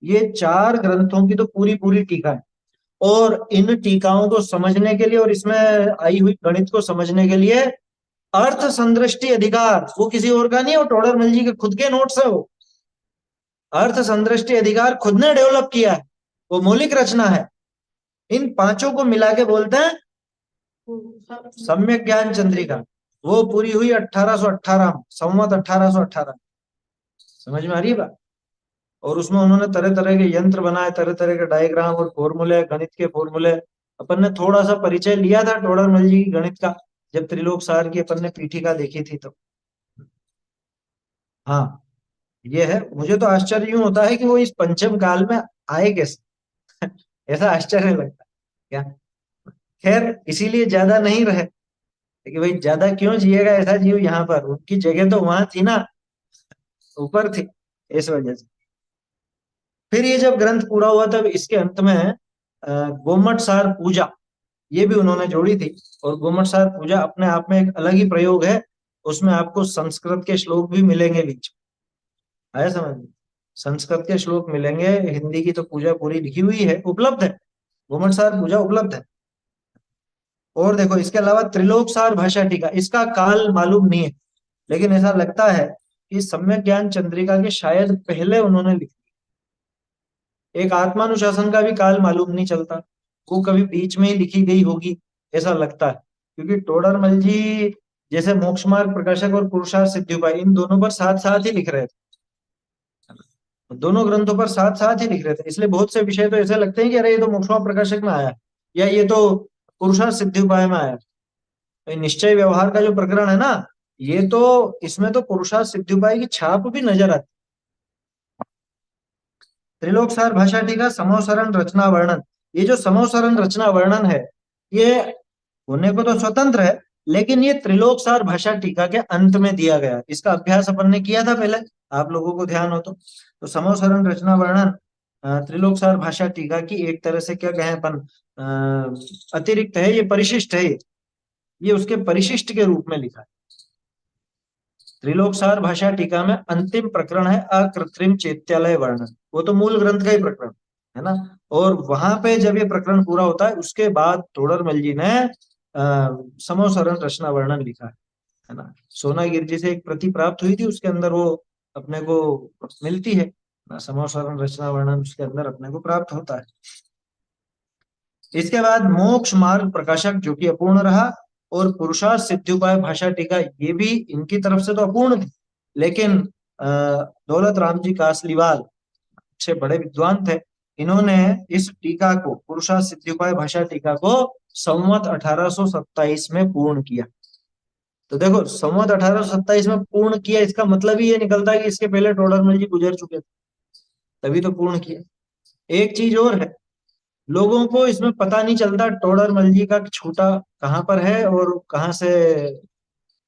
ये 4 ग्रंथों की तो पूरी पूरी टीका है। और इन टीकाओं को समझने के लिए और इसमें आई हुई गणित को समझने के लिए अर्थ संदृष्टि अधिकार, वो किसी और का नहीं है, वो टोडरमल जी के खुद के नोट्स है। वो अर्थ संदृष्टि अधिकार खुद ने डेवलप किया है, वो मौलिक रचना है। इन 5 को मिला के बोलते हैं सम्यक ज्ञान चंद्रिका। वो पूरी हुई 1818 में, संवत 1818। समझ में आ रही है बात? और उसमें उन्होंने तरह तरह के यंत्र बनाए, तरह तरह के डायग्राम और फॉर्मूले, गणित के फॉर्मूले। अपन ने थोड़ा सा परिचय लिया था टोडरमल जी की गणित का, जब त्रिलोक सार की अपन ने पीठिका देखी थी तो। हाँ, ये है। मुझे तो आश्चर्य यूं होता है कि वो इस पंचम काल में आए कैसे ऐसा आश्चर्य लगता है क्या। खैर, इसीलिए ज्यादा नहीं रहे, कि भाई ज्यादा क्यों जिएगा ऐसा जीव यहाँ पर, उनकी जगह तो वहां थी ना, ऊपर थी, इस वजह से। फिर ये जब ग्रंथ पूरा हुआ तब इसके अंत में गोमटसार पूजा ये भी उन्होंने जोड़ी थी। और गोमटसार पूजा अपने आप में एक अलग ही प्रयोग है। उसमें आपको संस्कृत के श्लोक भी मिलेंगे बीच में, आया समझ में? संस्कृत के श्लोक मिलेंगे, हिंदी की तो पूजा पूरी लिखी हुई है, उपलब्ध है, गोमटसार पूजा उपलब्ध है। और देखो, इसके अलावा त्रिलोकसार भाषा टीका, इसका काल मालूम नहीं है, लेकिन ऐसा लगता है कि सम्यक ज्ञान चंद्रिका के शायद पहले उन्होंने लिखी। एक आत्मानुशासन का भी काल मालूम नहीं चलता, वो कभी बीच में ही लिखी गई होगी ऐसा लगता है। क्योंकि टोडरमल जी जैसे मोक्ष मार्ग प्रकाशक और पुरुषार्थ सिद्धि उपाय, इन दोनों पर साथ साथ ही लिख रहे थे, दोनों ग्रंथों पर साथ साथ ही लिख रहे थे। इसलिए बहुत से विषय तो ऐसे लगते हैं कि अरे ये तो मोक्ष मार्ग प्रकाशक में आया, या ये तो पुरुषार्थ सिद्धि उपाय में आया। तो निश्चय व्यवहार का जो प्रकरण है ना, ये तो इसमें तो पुरुषार्थ सिद्धि उपाय की छाप भी नजर आती। त्रिलोकसार भाषा टीका समोसरण रचना वर्णन, ये जो समोसरण रचना वर्णन है, ये होने को तो स्वतंत्र है, लेकिन ये त्रिलोकसार भाषा टीका के अंत में दिया गया। इसका अभ्यास अपन ने किया था पहले, आप लोगों को ध्यान हो तो समोसरण रचना वर्णन त्रिलोकसार भाषा टीका की एक तरह से क्या कहें अपन, अतिरिक्त है, ये परिशिष्ट है, ये उसके परिशिष्ट के रूप में लिखा है। त्रिलोकसार भाषा टीका में अंतिम प्रकरण है अकृत्रिम चैत्यालय वर्णन, वो तो मूल ग्रंथ का ही प्रकरण है ना। और वहां पे जब ये प्रकरण पूरा होता है, उसके बाद तोडरमल जी ने समोसरण रचना वर्णन लिखा है ना। सोनागिर जी से एक प्रति प्राप्त हुई थी, उसके अंदर वो अपने को मिलती है ना, समोसरण रचना वर्णन उसके अंदर अपने को प्राप्त होता है। इसके बाद मोक्ष मार्ग प्रकाशक जो कि अपूर्ण रहा, और पुरुषार्थ सिद्धिउपाय भाषा टीका, ये भी इनकी तरफ से तो अपूर्ण थी, लेकिन दौलत राम जी कासलीवाल अच्छे बड़े विद्वान थे, इन्होंने इस टीका को, पुरुषार्थ सिद्धिउपाय भाषा टीका को संवत 1827 में पूर्ण किया। तो देखो, संवत 1827 में पूर्ण किया, इसका मतलब ही ये निकलता है कि इसके पहले टोडरमल जी गुजर चुके थे, तभी तो पूर्ण किया। एक चीज और है, लोगों को इसमें पता नहीं चलता टोडरमल जी का छूटा कहाँ पर है और कहाँ से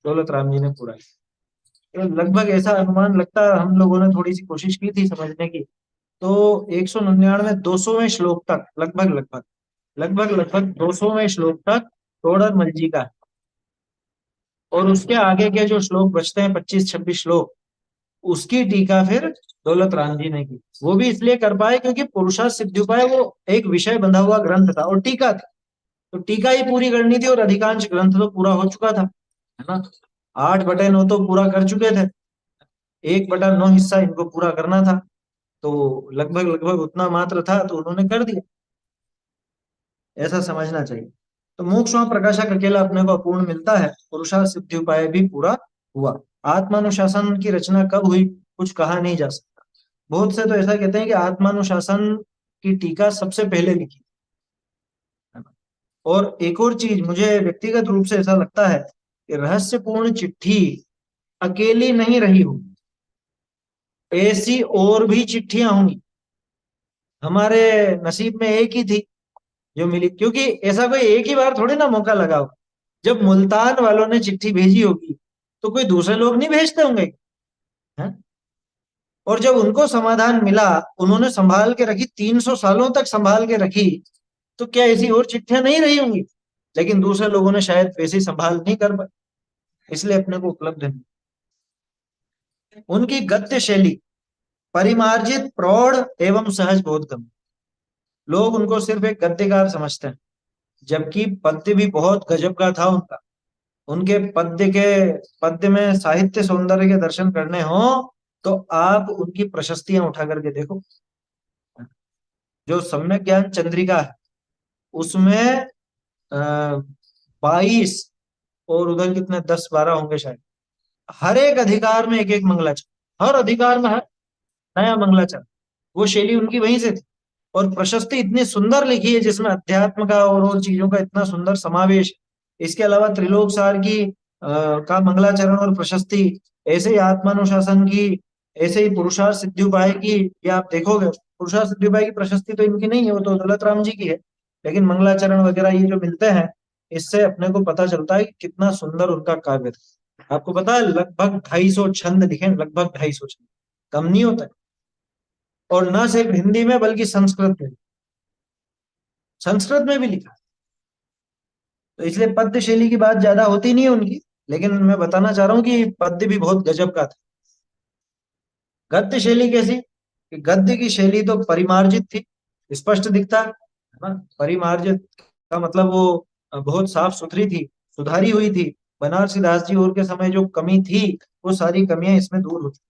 दौलत राम जी ने पूरा किया। तो लगभग ऐसा अनुमान लगता है, हम लोगों ने थोड़ी सी कोशिश की थी समझने की, तो 199 200वें श्लोक तक लगभग 200वें श्लोक तक टोडरमल जी का, और उसके आगे के जो श्लोक बचते हैं 25-26 श्लोक, उसकी टीका फिर दौलत राम जी ने की। वो भी इसलिए कर पाए क्योंकि पुरुषार्थ सिद्धिउपाय वो एक विषय बंधा हुआ ग्रंथ था और टीका था, तो टीका ही पूरी करनी थी, और अधिकांश ग्रंथ तो पूरा हो चुका था, है ना। 8/9 तो पूरा कर चुके थे, 1/9 हिस्सा इनको पूरा करना था, तो लगभग उतना मात्र था, तो उन्होंने कर दिया, ऐसा समझना चाहिए। तो मोक्ष वहां प्रकाशक अकेला अपने को अपूर्ण मिलता है, पुरुषार्थ सिद्धि उपाय भी पूरा हुआ। आत्मानुशासन की रचना कब हुई, कुछ कहा नहीं जा सकता। बहुत से तो ऐसा कहते हैं कि आत्मानुशासन की टीका सबसे पहले लिखी, है ना। और एक और चीज मुझे व्यक्तिगत रूप से ऐसा लगता है कि रहस्यपूर्ण चिट्ठी अकेली नहीं रही हो, ऐसी और भी चिट्ठियां होंगी। हमारे नसीब में एक ही थी जो मिली, क्योंकि ऐसा कोई एक ही बार थोड़ी ना मौका लगा हो। जब मुल्तान वालों ने चिट्ठी भेजी होगी तो कोई दूसरे लोग नहीं भेजते होंगे, हैं? और जब उनको समाधान मिला, उन्होंने संभाल के रखी, 300 सालों तक संभाल के रखी, तो क्या ऐसी और चिट्ठियां नहीं रही होंगी? लेकिन दूसरे लोगों ने शायद वैसे संभाल नहीं कर पाए, इसलिए अपने को उपलब्ध नहीं। उनकी गद्य शैली परिमार्जित, प्रौढ़ एवं सहज बोधगम्य। लोग उनको सिर्फ एक गद्यकार समझते हैं, जबकि पद्य भी बहुत गजब का था उनका। उनके पद्य में साहित्य सौंदर्य के दर्शन करने हो तो आप उनकी प्रशस्तियां उठा करके देखो। जो सम्यक ज्ञान चंद्रिका है, उसमें 22 और उधर कितने 10-12 होंगे शायद, हर एक अधिकार में एक एक मंगलाचरण, हर अधिकार में हर नया मंगलाचरण, वो शैली उनकी वहीं से थी। और प्रशस्ति इतनी सुंदर लिखी है जिसमें अध्यात्म का और चीजों का इतना सुंदर समावेश। इसके अलावा त्रिलोकसार की का मंगलाचरण और प्रशस्ति, ऐसे ही आत्मानुशासन की, ऐसे ही पुरुषार्थ सिद्धिउपाय की, ये आप देखोगे। पुरुषार्थ सिद्धिउपाय की प्रशस्ति तो इनकी नहीं है, वो तो दौलत राम जी की है, लेकिन मंगलाचरण वगैरह ये जो मिलते हैं, इससे अपने को पता चलता है कि कितना सुंदर उनका काव्य था। आपको पता है लगभग 250 छंद लिखे, लगभग 250 छंद, कम नहीं होता है। और न सिर्फ हिंदी में बल्कि संस्कृत में भी लिखा। तो इसलिए पद्य शैली की बात ज्यादा होती नहीं है उनकी, लेकिन मैं बताना चाह रहा हूँ कि पद्य भी बहुत गजब का था। गद्य शैली कैसी, कि गद्य की शैली तो परिमार्जित थी, स्पष्ट दिखता है ना। परिमार्जित का मतलब वो बहुत साफ सुथरी थी, सुधारी हुई थी। बनारसी दास जी और के समय जो कमी थी, वो सारी कमियां इसमें दूर हो चुकी।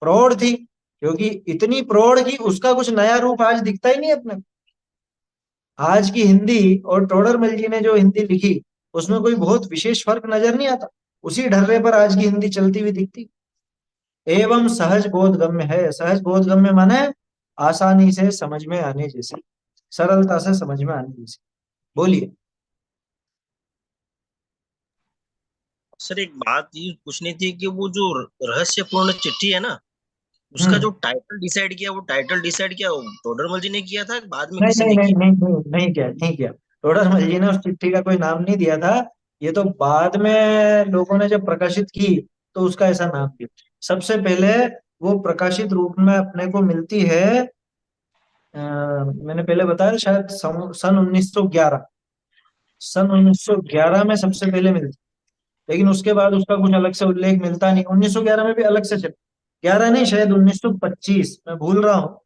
प्रौढ़ थी, क्योंकि इतनी प्रौढ़ की उसका कुछ नया रूप आज दिखता ही नहीं अपने। आज की हिंदी और टोडरमल जी ने जो हिंदी लिखी, उसमें कोई बहुत विशेष फर्क नजर नहीं आता, उसी ढर्रे पर आज की हिंदी चलती हुई दिखती। एवं सहज बोधगम्य है। सहज बोधगम्य माने आसानी से समझ में आने जैसी, सरलता से समझ में आने जैसी। बोलिए। सर एक बात ये पूछनी थी कि वो जो रहस्यपूर्ण चिट्ठी है ना, उसका जो टाइटल डिसाइड किया, वो टाइटल डिसाइड किया टोडरमल जी ने किया था, बाद में नहीं किसी नहीं ने नहीं किया? नहीं नहीं नहीं किया, नहीं किया। टोडरमल जी ने उस चिट्ठी का कोई नाम नहीं दिया था, ये तो बाद में लोगों ने जब प्रकाशित की तो उसका ऐसा नाम दिया। सबसे पहले वो प्रकाशित रूप में अपने को मिलती है, मैंने पहले बताया शायद सन 1911, सन 1911 में सबसे पहले मिलती, लेकिन उसके बाद उसका कुछ अलग से उल्लेख मिलता नहीं। 1911 में भी अलग से छप, 11 नहीं शायद 1925, मैं भूल रहा हूँ।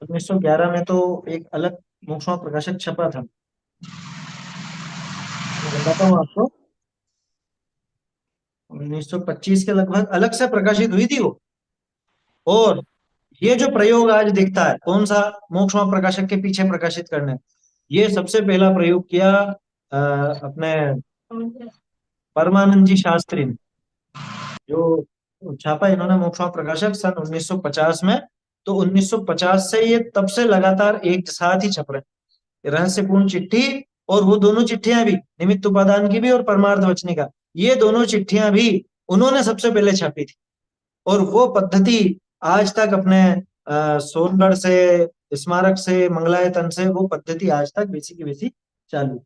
1911 में तो एक अलग मोक्ष प्रकाशक छपा था, मैं बताता हूँ आपको। 1925 के लगभग अलग से प्रकाशित हुई थी वो। और ये जो प्रयोग आज दिखता है, कौन सा, मोक्ष प्रकाशक के पीछे प्रकाशित करने, ये सबसे पहला प्रयोग किया अपने परमानंद जी शास्त्री ने, जो छापा इन्होंने मोक्ष प्रकाशक सन 1950 में। तो 1950 से ये तब से लगातार एक साथ ही छप रहे हैं, रहस्यपूर्ण चिट्ठी, और वो दोनों चिट्ठियां भी, निमित्त उपादान की भी और परमार्थ वचनी का, ये दोनों चिट्ठियां भी उन्होंने सबसे पहले छापी थी। और वो पद्धति आज तक अपने सोनगढ़ से, स्मारक से, मंगलायतन से, वो पद्धति आज तक वैसी की वैसी चालू।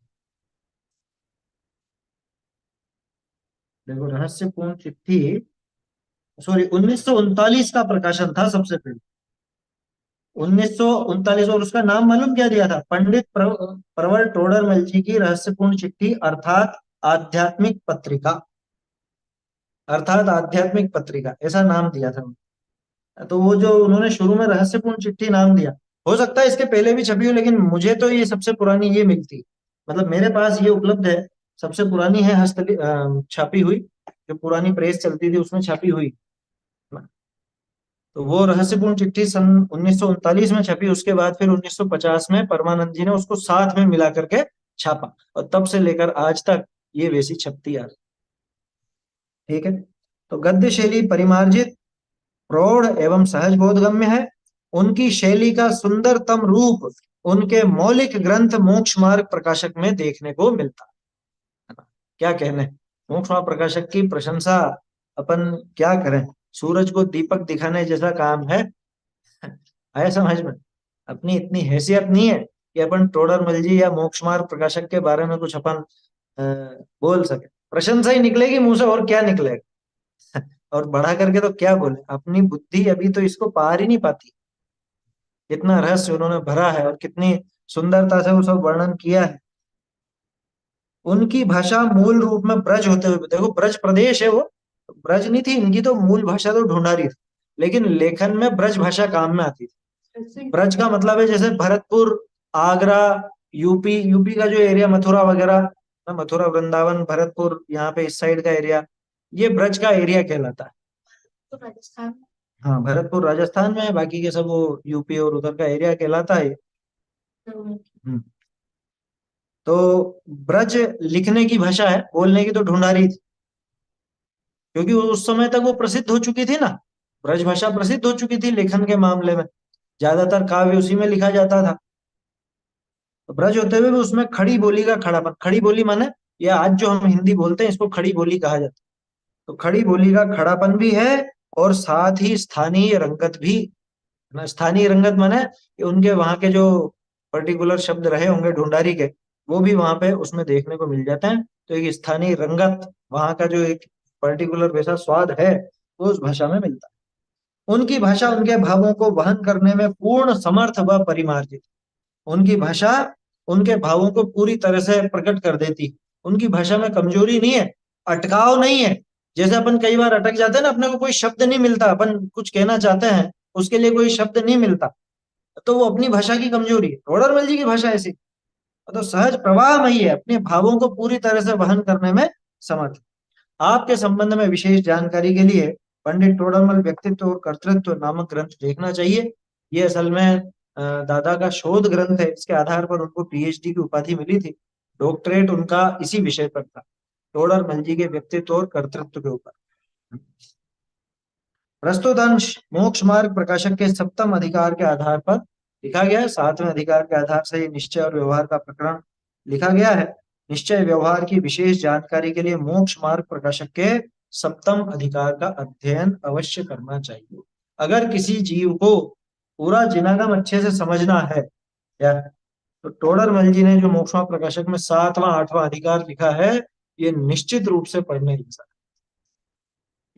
देखो रहस्यपूर्ण चिट्ठी, सॉरी 1939 का प्रकाशन था सबसे पहले, 1939। और उसका नाम मालूम क्या दिया था, पंडित प्रवर टोडरमल जी की रहस्यपूर्ण चिट्ठी अर्थात आध्यात्मिक पत्रिका, अर्थात आध्यात्मिक पत्रिका, ऐसा नाम दिया था। तो वो जो उन्होंने शुरू में रहस्यपूर्ण चिट्ठी नाम दिया, हो सकता है इसके पहले भी छपी हो, लेकिन मुझे तो ये सबसे पुरानी ये मिलती, मतलब मेरे पास ये उपलब्ध है, सबसे पुरानी है छापी हुई, जो पुरानी प्रेस चलती थी उसमें छापी हुई। तो वो रहस्यपूर्ण चिट्ठी सन 1939 में छपी, उसके बाद फिर 1950 में परमानंद जी ने उसको साथ में मिला करके छापा, और तब से लेकर आज तक ये वैसी छपती आ रही। ठीक है, तो गद्य शैली परिमार्जित, प्रौढ़ एवं सहज बोधगम्य है। उनकी शैली का सुंदरतम रूप उनके मौलिक ग्रंथ मोक्ष मार्ग प्रकाशक में देखने को मिलता है ना। क्या कहने, मोक्ष मार्ग प्रकाशक की प्रशंसा अपन क्या करें, सूरज को दीपक दिखाने जैसा काम है। आया समझ में, अपनी इतनी हैसियत नहीं है कि अपन टोडरमल जी या मोक्ष मार्ग प्रकाशक के बारे में कुछ अपन बोल सके। प्रशंसा ही निकलेगी मुंह से, और क्या निकलेगा। और बढ़ा करके तो क्या बोले, अपनी बुद्धि अभी तो इसको पार ही नहीं पाती, कितना रहस्य उन्होंने भरा है और कितनी सुंदरता से वो सब वर्णन किया है। उनकी भाषा मूल रूप में ब्रज होते हुए, देखो ब्रज प्रदेश है वो, ब्रज नहीं थी इनकी, तो मूल भाषा तो ढूंढारी थी, लेकिन लेखन में ब्रज भाषा काम में आती थी। ब्रज का मतलब है जैसे भरतपुर, आगरा, यूपी, यूपी का जो एरिया मथुरा वगैरह, मथुरा वृंदावन भरतपुर, यहाँ पे इस साइड का एरिया, ये ब्रज का एरिया कहलाता है। तो राजस्थान हाँ, भरतपुर राजस्थान में है, बाकी के सब वो यूपी और उधर का एरिया कहलाता है। में हम्म। तो ब्रज लिखने की भाषा है, बोलने की तो ढूंढारी थी, क्योंकि उस समय तक वो प्रसिद्ध हो चुकी थी ना, ब्रज भाषा प्रसिद्ध हो चुकी थी लेखन के मामले में, ज्यादातर काव्य उसी में लिखा जाता था। तो ब्रज होते हुए भी उसमें खड़ी बोली का खड़ापन, खड़ी बोली माने या आज जो हम हिंदी बोलते हैं इसको खड़ी बोली कहा जाता है, तो खड़ी बोली का खड़ापन भी है, और साथ ही स्थानीय रंगत भी ना। स्थानीय रंगत माने कि उनके वहां के जो पर्टिकुलर शब्द रहे होंगे ढूंढारी के, वो भी वहां पे उसमें देखने को मिल जाते हैं। तो एक स्थानीय रंगत, वहां का जो एक पर्टिकुलर वैसा स्वाद है, वो उस भाषा में मिलता है। उनकी भाषा उनके भावों को वहन करने में पूर्ण समर्थ व परिमार्जित, उनकी भाषा उनके भावों को पूरी तरह से प्रकट कर देती। उनकी भाषा में कमजोरी नहीं है, अटकाव नहीं है। जैसे अपन कई बार अटक जाते हैं ना, अपने को कोई शब्द नहीं मिलता, अपन कुछ कहना चाहते हैं उसके लिए कोई शब्द नहीं मिलता, तो वो अपनी भाषा की कमजोरी है। टोडरमल जी की भाषा ऐसी, तो सहज प्रवाहमयी है, अपने भावों को पूरी तरह से वहन करने में समर्थ। आपके संबंध में विशेष जानकारी के लिए पंडित टोडरमल व्यक्तित्व और कर्तृत्व नामक ग्रंथ देखना चाहिए। ये असल में दादा का शोध ग्रंथ है, इसके आधार पर उनको पीएचडी की उपाधि मिली थी, डॉक्टरेट उनका इसी विषय पर था, टोडरमल जी के व्यक्तित्व और कर्तृत्व के ऊपर। प्रस्तुत अंश मोक्ष मार्ग प्रकाशक के सप्तम अधिकार के आधार पर लिखा गया है। सातवें अधिकार के आधार से निश्चय और व्यवहार का प्रकरण लिखा गया है। निश्चय व्यवहार की विशेष जानकारी के लिए मोक्ष मार्ग प्रकाशक के सप्तम अधिकार का अध्ययन अवश्य करना चाहिए। अगर किसी जीव को पूरा जिनागम अच्छे से समझना है, या तो टोडरमल जी ने जो मोक्षमार्ग प्रकाशक में 7वां 8वां अधिकार लिखा है, ये निश्चित रूप से पढ़ने जैसा है।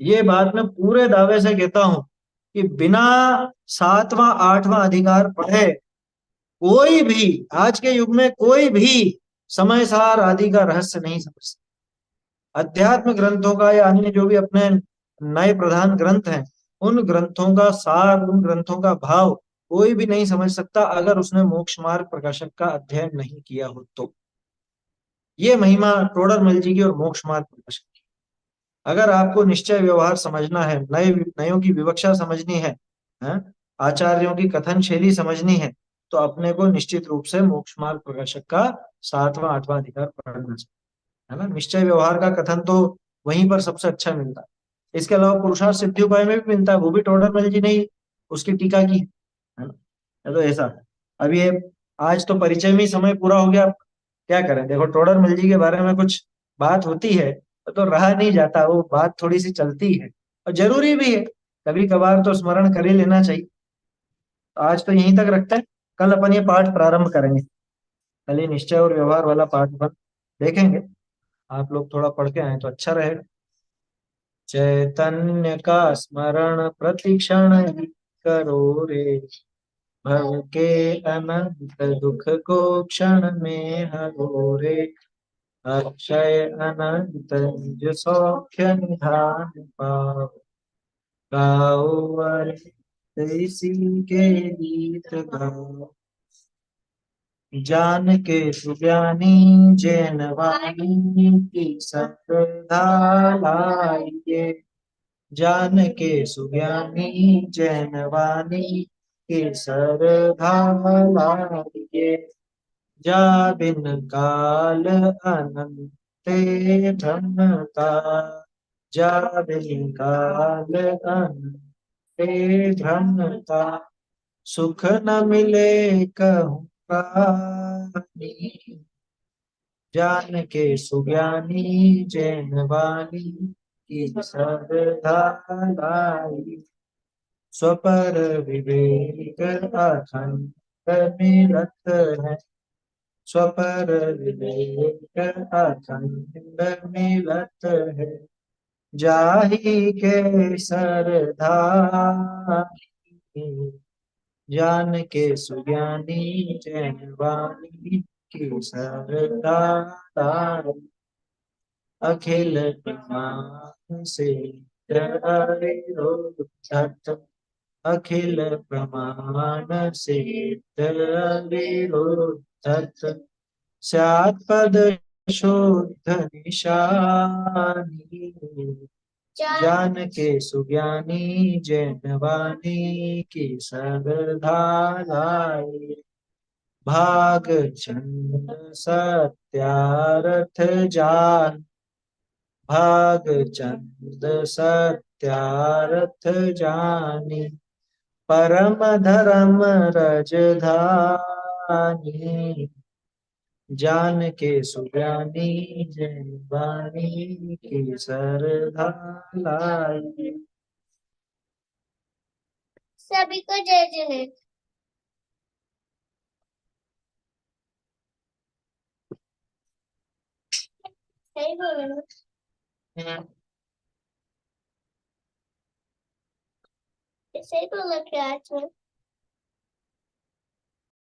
ये बात मैं पूरे दावे से कहता हूं कि बिना 7वां 8वां अधिकार पढ़े कोई भी आज के युग में कोई भी समय सार आदि का रहस्य नहीं समझ सकता। अध्यात्म ग्रंथों का या अन्य जो भी अपने नए प्रधान ग्रंथ हैं, उन ग्रंथों का सार, उन ग्रंथों का भाव कोई भी नहीं समझ सकता अगर उसने मोक्ष मार्ग प्रकाशक का अध्ययन नहीं किया हो तो। ये महिमा टोडरमल जी की और मोक्ष मार्ग प्रकाशक की। अगर आपको निश्चय व्यवहार समझना है, नयों की विवक्षा समझनी है, आचार्यों की कथन शैली समझनी है, तो अपने को निश्चित रूप से मोक्ष मार्ग प्रकाशक का 7वां 8वां अधिकार पढ़ना चाहिए, है ना। निश्चय व्यवहार का कथन तो वहीं पर सबसे अच्छा मिलता है। इसके अलावा पुरुषार्थ सिद्धि उपाय में भी मिलता है, वो भी टोडरमल जी ने ही उसकी टीका की है ना। तो ऐसा अब ये आज तो परिचय में ही समय पूरा हो गया, क्या करें। देखो टोडरमल जी के बारे में कुछ बात होती है तो रहा नहीं जाता, वो बात थोड़ी सी चलती है और जरूरी भी है, कभी कभार तो स्मरण कर ही लेना चाहिए। तो आज तो यहीं तक रखते हैं, कल अपन ये पाठ प्रारंभ करेंगे। कल ये निश्चय और व्यवहार वाला पाठ अपन देखेंगे। आप लोग थोड़ा पढ़ के आए तो अच्छा रहेगा। चैतन्य का स्मरण प्रतिक्षण ही करो रे, भव के अनंत दुख को क्षण में हरो रे, अक्षय अनंत निज सौख्य निधान पाओ, गाओ इसी के गीत गाओ, जान के सुज्ञानी जैन वाणी की श्रद्धा लाइए, जान के सुज्ञानी जैन वाणी की श्रद्धा लाइए, जा बिन काल अनंत भ्रमता, जा बिन काल अनंत भ्रमता, सुख न मिले कहूँ प्राणी, जान के सुज्ञानी जैन वाणी की श्रद्धा लाई, स्वपर विवेक अखंड मिलत है, स्वपर विवेक अखंड मिलत है, जाहि के सरधाई, जान के सुज्ञानी जैन वाणी की सरदा तारी, अखिल प्रमाण से विरोधत, अखिल प्रमाण से विरोधत, स्यात् पद शुद्ध निशानी, जान के सुज्ञानी जैन वाणी की श्रद्धा लाई, भाग चंद सत्यार्थ जान, भाग चंद सत्यार्थ जानी, परम धर्म रजधानी, जान के सुज्ञानी जैन वाणी की श्रद्धा लाई। सभी को जय जय। सही बोल रहे हो। सही बोला क्या आज में?